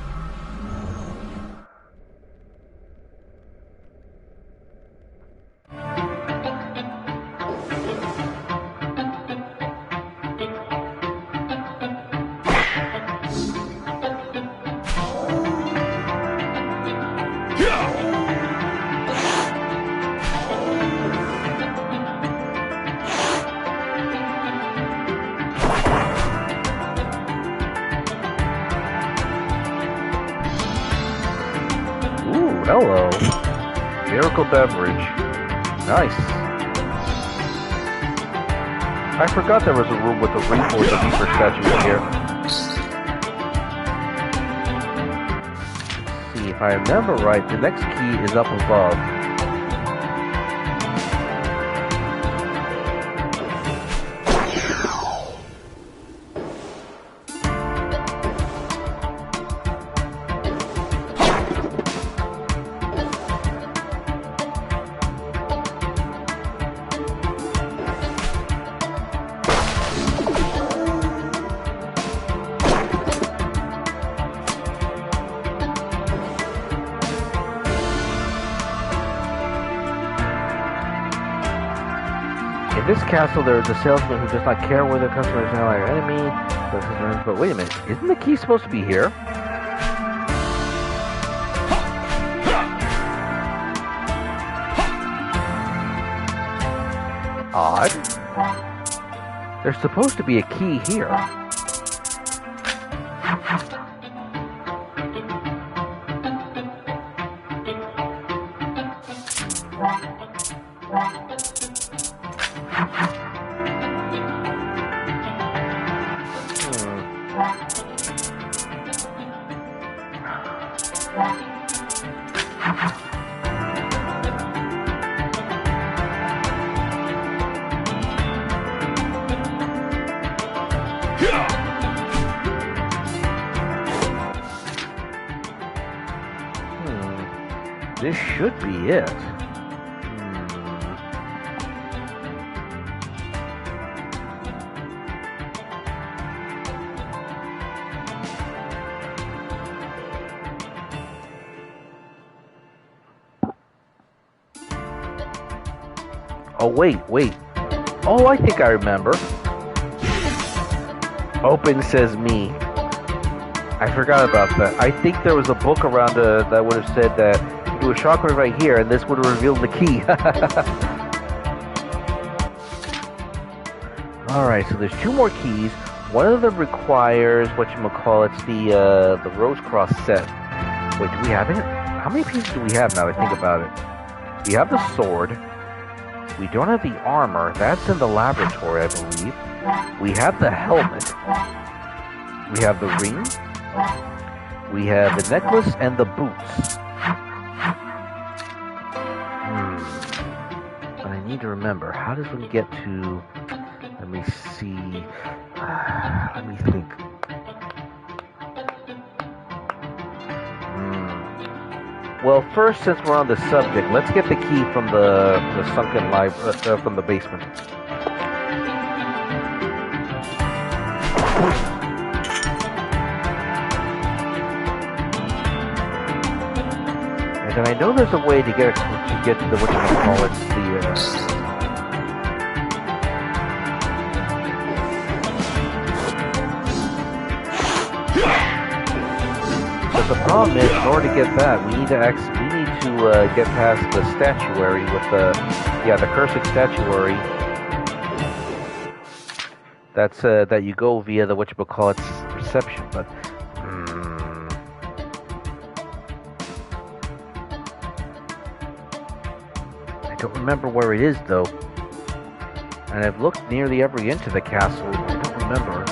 Hello. Miracle beverage. Nice. I forgot there was a room with a Reaper with a Reaper statue in here. Let's see, if I remember right, the next key is up above. In this castle, there is a salesman who does not care whether customers are our enemy. But wait a minute, isn't the key supposed to be here? Odd. There's supposed to be a key here. This should be it. Oh, wait. Oh, I think I remember. Open says me. I forgot about that. I think there was a book around that would have said that do a shockwave right here, and this would have revealed the key. Alright, so there's two more keys. One of them requires whatchamacallit's the Rose Cross set. Wait, do we have it? How many pieces do we have now that I think about it? We have the sword. We don't have the armor. That's in the laboratory, I believe. We have the helmet. We have the ring. We have the necklace and the boots. But I need to remember, how does one get to... Let me see... let me think. Well, first, since we're on the subject, let's get the key from the sunken library, from the basement. And I know there's a way to get to the whatchamacallit's But the problem is, in order to get that, we need to get past the statuary with the cursed statuary. That's that you go via the whatchamacallit's reception, but. I don't remember where it is, though. And I've looked nearly every inch of the castle. I don't remember.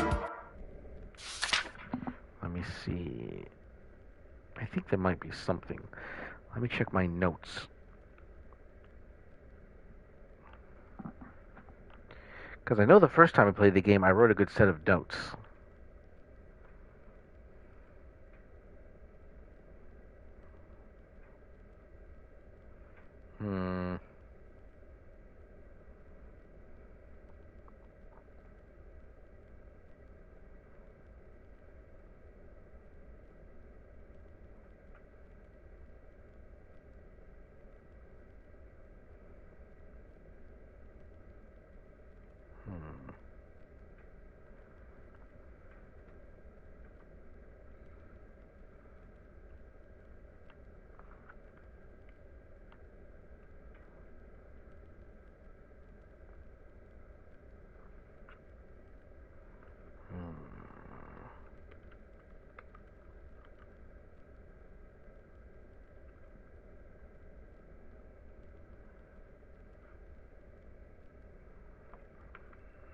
Let me see. think there might be something. Let me check my notes. Because I know the first time I played the game, I wrote a good set of notes.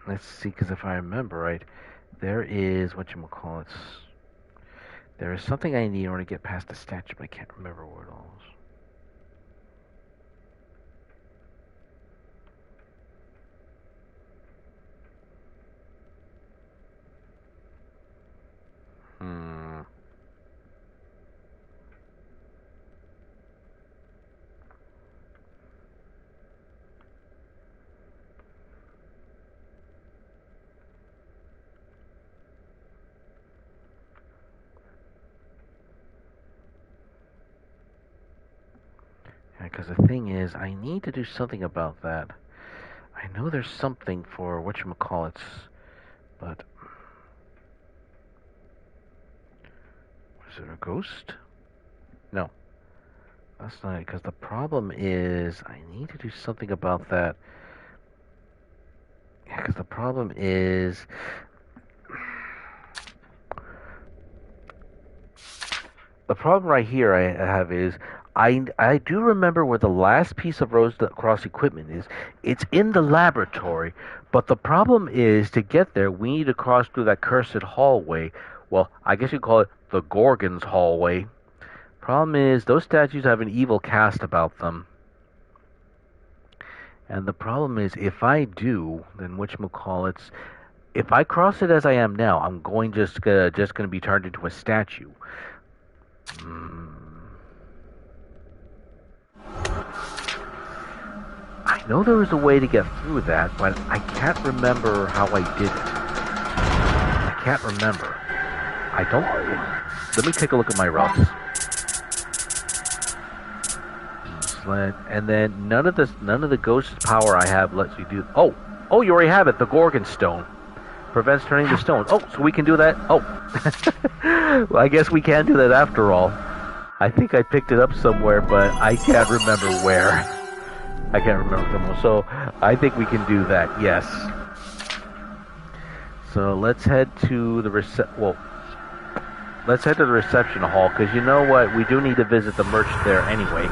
Let's see, because if I remember right, there is, whatchamacallit, there is something I need in order to get past the statue, but I can't remember what it all is. Because the thing is, I need to do something about that. I know there's something for whatchamacallit, but... is it a ghost? No. That's not it, because the problem is, I need to do something about that. Yeah, because the problem is... the problem right here I have is, I do remember where the last piece of Rose Cross equipment is. It's in the laboratory, but the problem is, to get there, we need to cross through that cursed hallway. Well, I guess you call it the Gorgon's hallway. Problem is, those statues have an evil cast about them. And the problem is, if I do, then whatchamacallit, if I cross it as I am now, I'm just gonna be turned into a statue. I know there was a way to get through that, but I can't remember how I did it. I can't remember. I don't... let me take a look at my routes. And then none of the ghost power I have lets me do... Oh, you already have it. The Gorgon Stone. Prevents turning the stone. Oh, so we can do that? Oh. Well, I guess we can do that after all. I think I picked it up somewhere, but I can't remember where. I can't remember them. So I think we can do that, yes. So let's head to the let's head to the reception hall, because you know what? We do need to visit the merchant there anyway.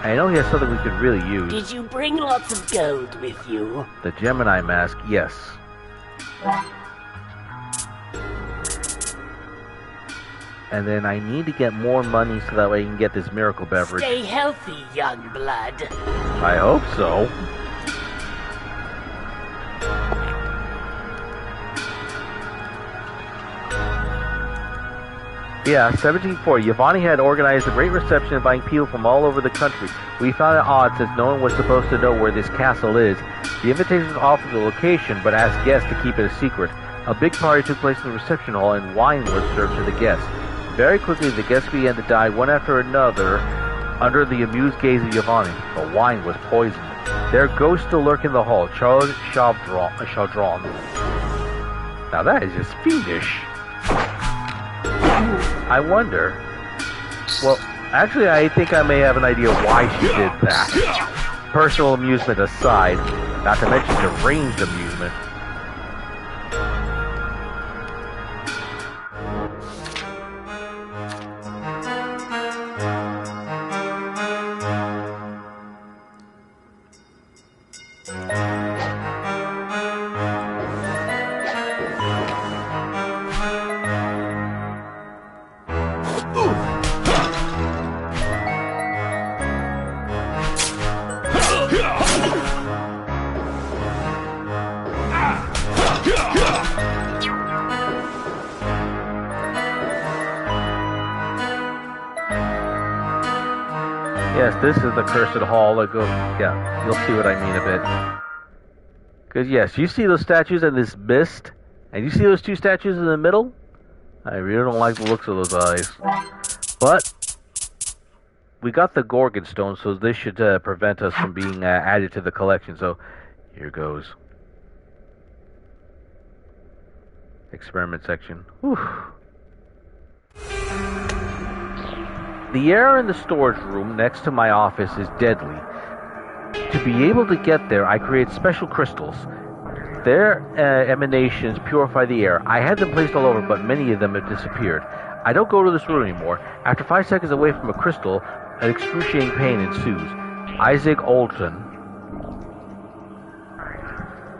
I know he has something we could really use.
Did you bring lots of gold with you?
The Gemini mask, yes. And then I need to get more money so that way I can get this miracle beverage.
Stay healthy, young blood.
I hope so. Yeah, 1740. Yvonne had organized a great reception inviting people from all over the country. We found it odd since no one was supposed to know where this castle is. The invitations offered the location, but asked guests to keep it a secret. A big party took place in the reception hall, and wine was served to the guests. Very quickly, the guests began to die one after another under the amused gaze of Yvonne. The wine was poisoned. Their ghosts still lurk in the hall. Charles Chaudron. Now that is just fiendish. I wonder. Well, actually, I think I may have an idea why she did that. Personal amusement aside, not to mention deranged amusement. Yes, this is the cursed hall that goes... Yeah, you'll see what I mean a bit. Because, yes, you see those statues and this mist, and you see those two statues in the middle? I really don't like the looks of those eyes. But we got the Gorgon stone, so this should prevent us from being added to the collection. So here goes. Experiment section. Whew. The air in the storage room next to my office is deadly. To be able to get there, I create special crystals. Their emanations purify the air. I had them placed all over, but many of them have disappeared. I don't go to this room anymore. After 5 seconds away from a crystal, an excruciating pain ensues. Isaac Alton.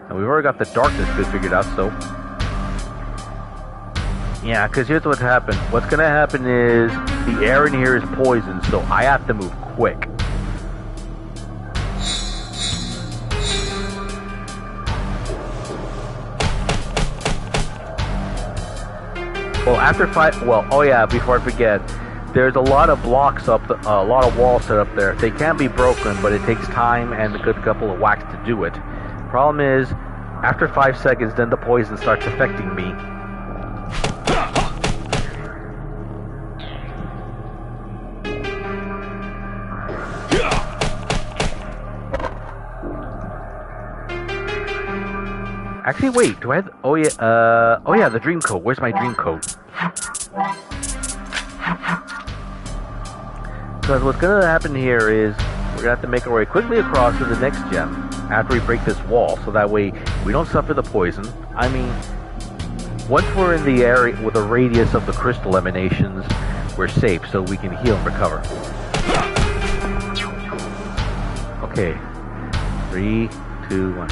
And we've already got the darkness bit figured out, so... Yeah, because here's what's happened. What's going to happen is the air in here is poison, so I have to move quick. Well, after 5... Well, oh yeah, before I forget, there's a lot of blocks up, a lot of walls set up there. They can be broken, but it takes time and a good couple of whacks to do it. Problem is, after 5 seconds, then the poison starts affecting me. Actually, wait, do I have... Oh yeah, the dream coat. Where's my dream coat? Because what's going to happen here is we're going to have to make our way quickly across to the next gem after we break this wall, so that way we don't suffer the poison. I mean, once we're in the area with a radius of the crystal emanations, we're safe, so we can heal and recover. Okay. 3, 2, 1.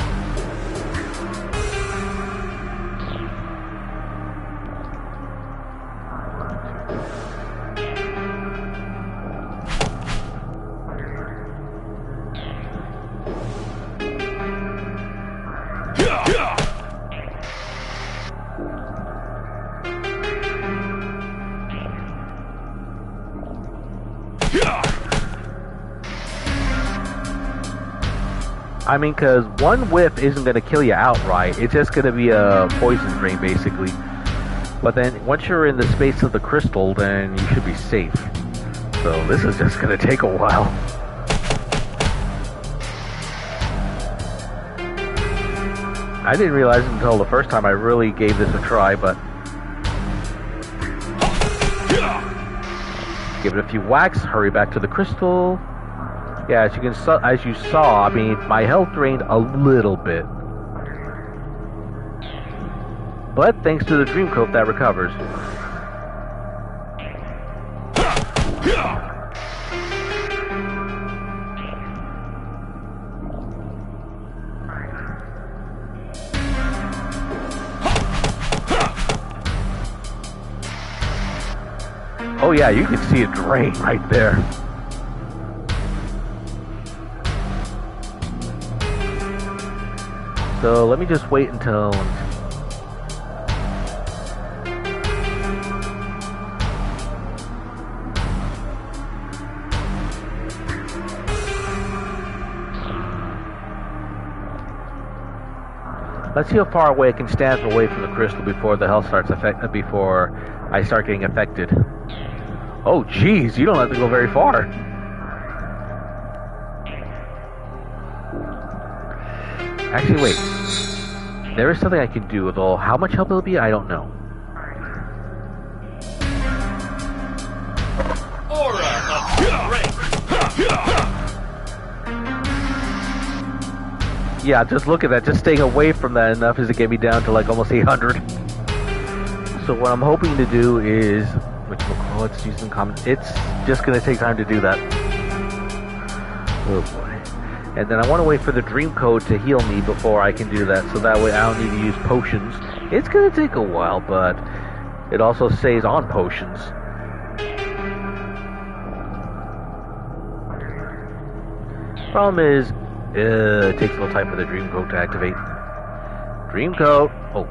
I mean, because one whiff isn't going to kill you outright. It's just going to be a poison drain, basically. But then, once you're in the space of the crystal, then you should be safe. So, this is just going to take a while. I didn't realize until the first time I really gave this a try, but... Give it a few whacks, hurry back to the crystal... Yeah, as you saw, I mean, my health drained a little bit. But thanks to the dream coat, that recovers. Oh yeah, you can see it drain right there. So let me just wait until... Let's see how far away I can stand away from the crystal before the health starts before I start getting affected. Oh geez, you don't have to go very far. Actually, wait. There is something I can do, although how much help it'll be, I don't know. Yeah, just look at that. Just staying away from that enough is to get me down to like almost 800. So what I'm hoping to do is... Whatchamacallit's using comments. It's just going to take time to do that. Oh boy. And then I want to wait for the dream code to heal me before I can do that, so that way I don't need to use potions. It's going to take a while, but it also stays on potions. Problem is, it takes a little time for the dream code to activate. Dream code. Oh.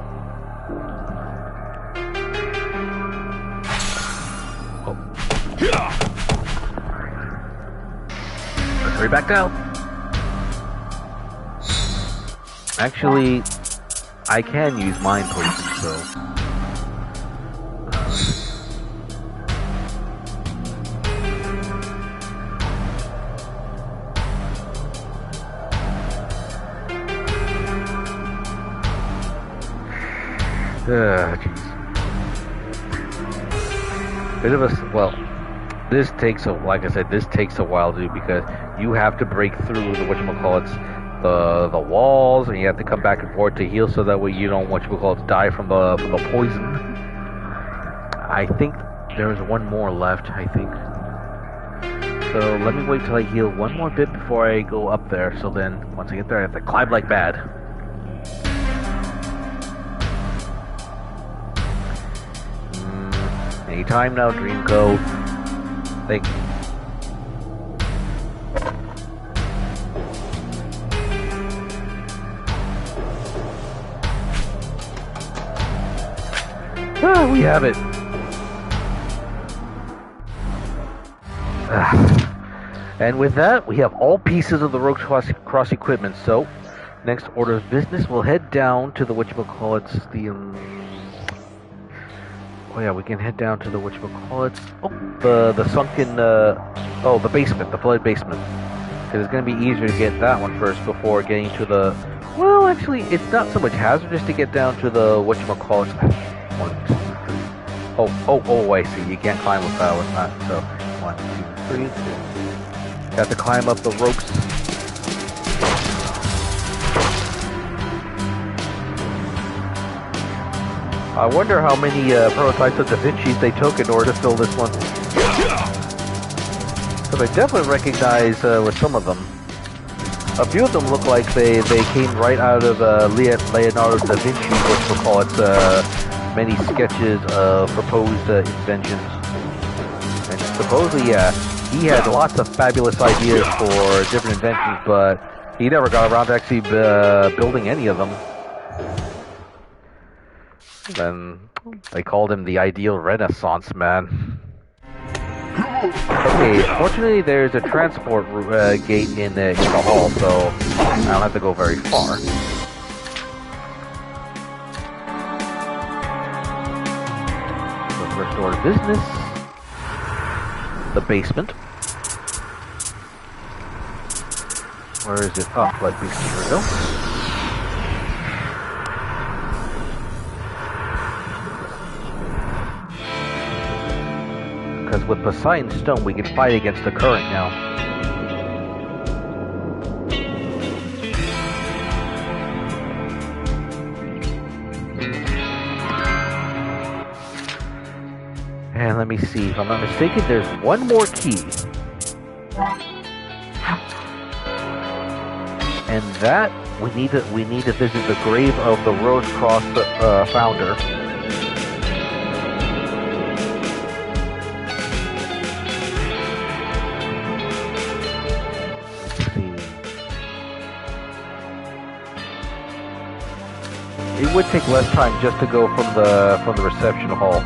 Hurry back down. Actually, I can use mind poison, so... Jeez. Bit of a... Well, this takes a... Like I said, this takes a while to do because you have to break through the whatchamacallits, the walls, and you have to come back and forth to heal so that way you don't whatchamacallits die from the poison. I think there's one more left, I think. So let me wait till I heal one more bit before I go up there. So then, once I get there, I have to climb like mad. Anytime now, Dreamco. Thank you. Ah, we have it. And with that, we have all pieces of the Rogue's Cross equipment. So, next order of business, we'll head down to the whatchamacallits, oh yeah, we can head down to the whatchamacallits. Oh, the sunken, the basement, the flooded basement. Because it's going to be easier to get that one first before getting to the... Well, actually, it's not so much hazardous to get down to the whatchamacallits. 1, 2, 3. Oh, I see. You can't climb with that. So, 1, 2, 3. Got to climb up the ropes. I wonder how many prototypes of Da Vinci's they took in order to fill this one. Because I definitely recognize with some of them. A few of them look like they came right out of Leonardo da Vinci, which we'll call it, many sketches of proposed inventions. And supposedly, yeah, he had lots of fabulous ideas for different inventions, but he never got around to actually building any of them. Then they called him the ideal Renaissance man. Okay, fortunately there's a transport gate in the hall, so I don't have to go very far. So first order of business, the basement. Where is it? Oh, blood beast, here we go. Because with Poseidon's Stone, we can fight against the current now. And let me see, if I'm not mistaken, there's one more key. And that, we need to visit the grave of the Rose Cross founder. It would take less time just to go from the reception hall.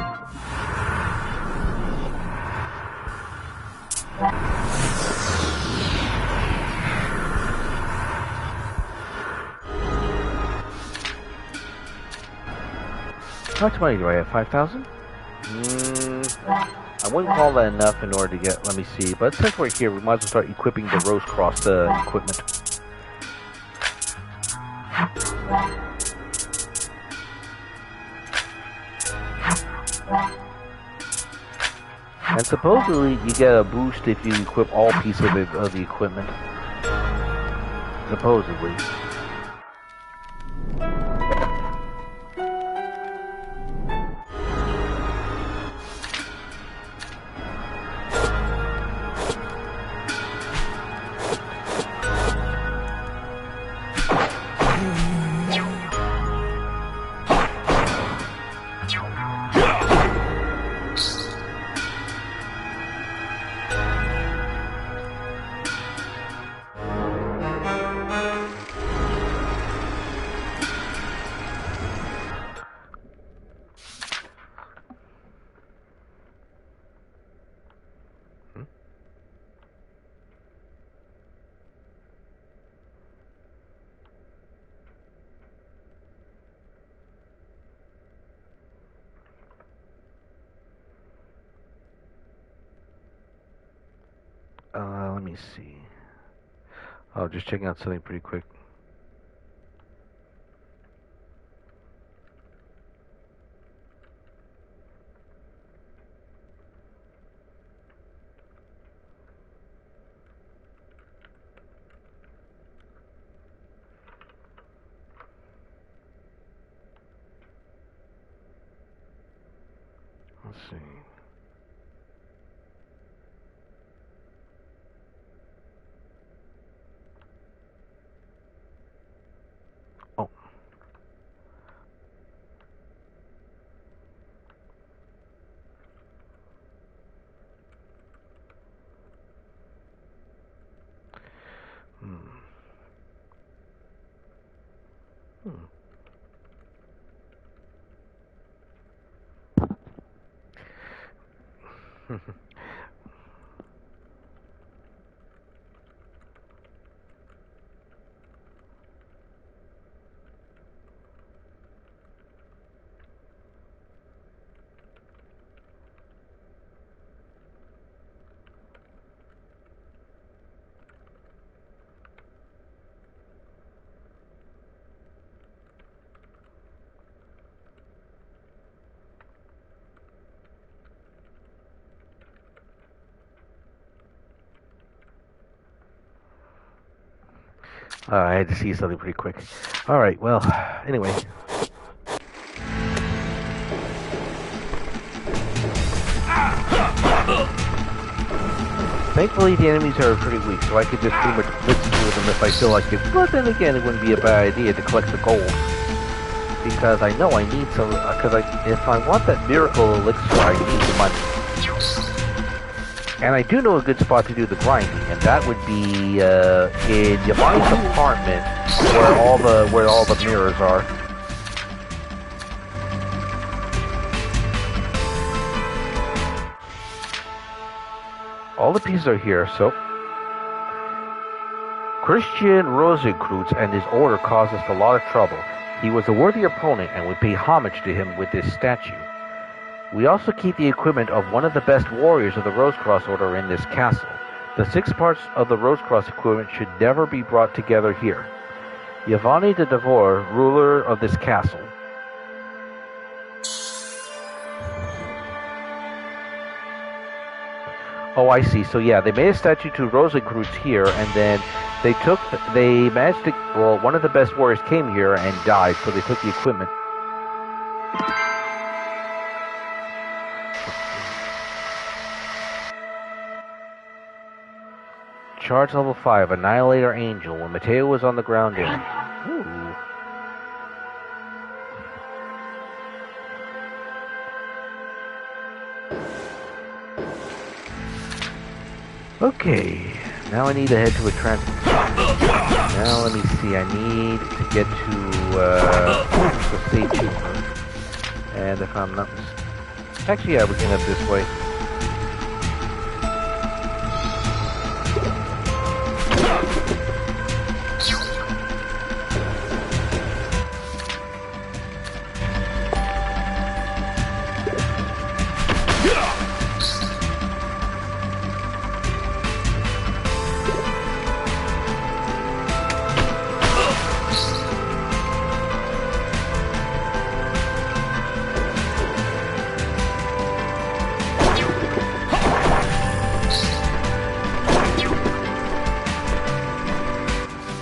How much money do I have? 5,000? I wouldn't call that enough in order to get. Let me see. But since we're here, we might as well start equipping the Rose Cross equipment. And supposedly you get a boost if you equip all pieces of the equipment. Supposedly. me see. Oh, just checking out something pretty quick. Let's see. Oh. I had to see something pretty quick. Alright, well, anyway. Thankfully, the enemies are pretty weak, so I could just pretty much blitz through them if I feel like it. But then again, it wouldn't be a bad idea to collect the gold. Because I know I need some, because if I want that miracle elixir, I need the money. And I do know a good spot to do the grinding, and that would be in Yvonne's apartment, where all the mirrors are. All the pieces are here, so Christian Rosenkreutz and his order caused us a lot of trouble. He was a worthy opponent, and we pay homage to him with this statue. We also keep the equipment of one of the best warriors of the Rosecross Order in this castle. The 6 parts of the Rosecross equipment should never be brought together here. Yvonne de Devor, ruler of this castle. Oh, I see. So yeah, they made a statue to Rosenkreutz here, and then they managed to, well, one of the best warriors came here and died, so they took the equipment. Charge level 5, Annihilator Angel, when Mateo was on the ground in. Ooh. Okay, now I need to head to a transport. Now let me see, I need to get to the state chamber. And if I'm not mistaken, actually yeah, we can head this way.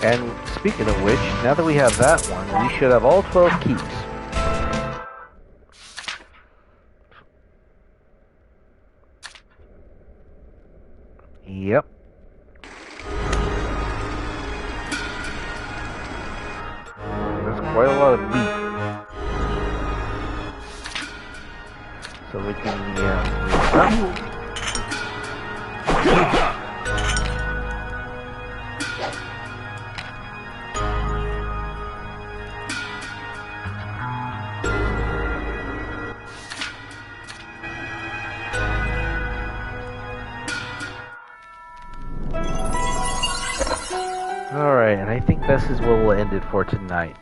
And speaking of which, now that we have that one, we should have all 12 keys. Yep. There's quite a lot of meat. So we can, Alright, and I think this is where we'll end it for tonight.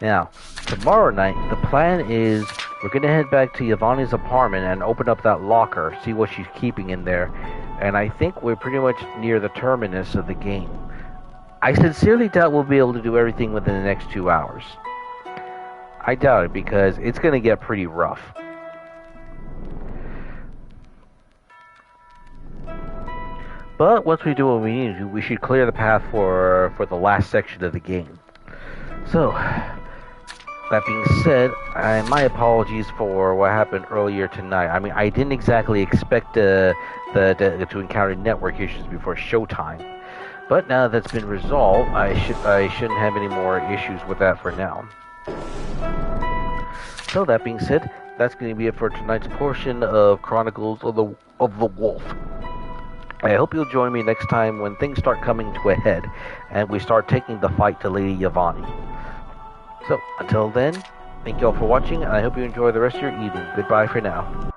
Now, tomorrow night, the plan is we're going to head back to Yvonne's apartment and open up that locker, see what she's keeping in there, and I think we're pretty much near the terminus of the game. I sincerely doubt we'll be able to do everything within the next 2 hours. I doubt it, because it's going to get pretty rough. But once we do what we need to do, we should clear the path for the last section of the game. So, that being said, my apologies for what happened earlier tonight. I mean, I didn't exactly expect to encounter network issues before showtime. But now that's been resolved, I shouldn't have any more issues with that for now. So that being said, that's going to be it for tonight's portion of Chronicles of the Wolf. I hope you'll join me next time when things start coming to a head and we start taking the fight to Lady Yvonne. So, until then, thank you all for watching, and I hope you enjoy the rest of your evening. Goodbye for now.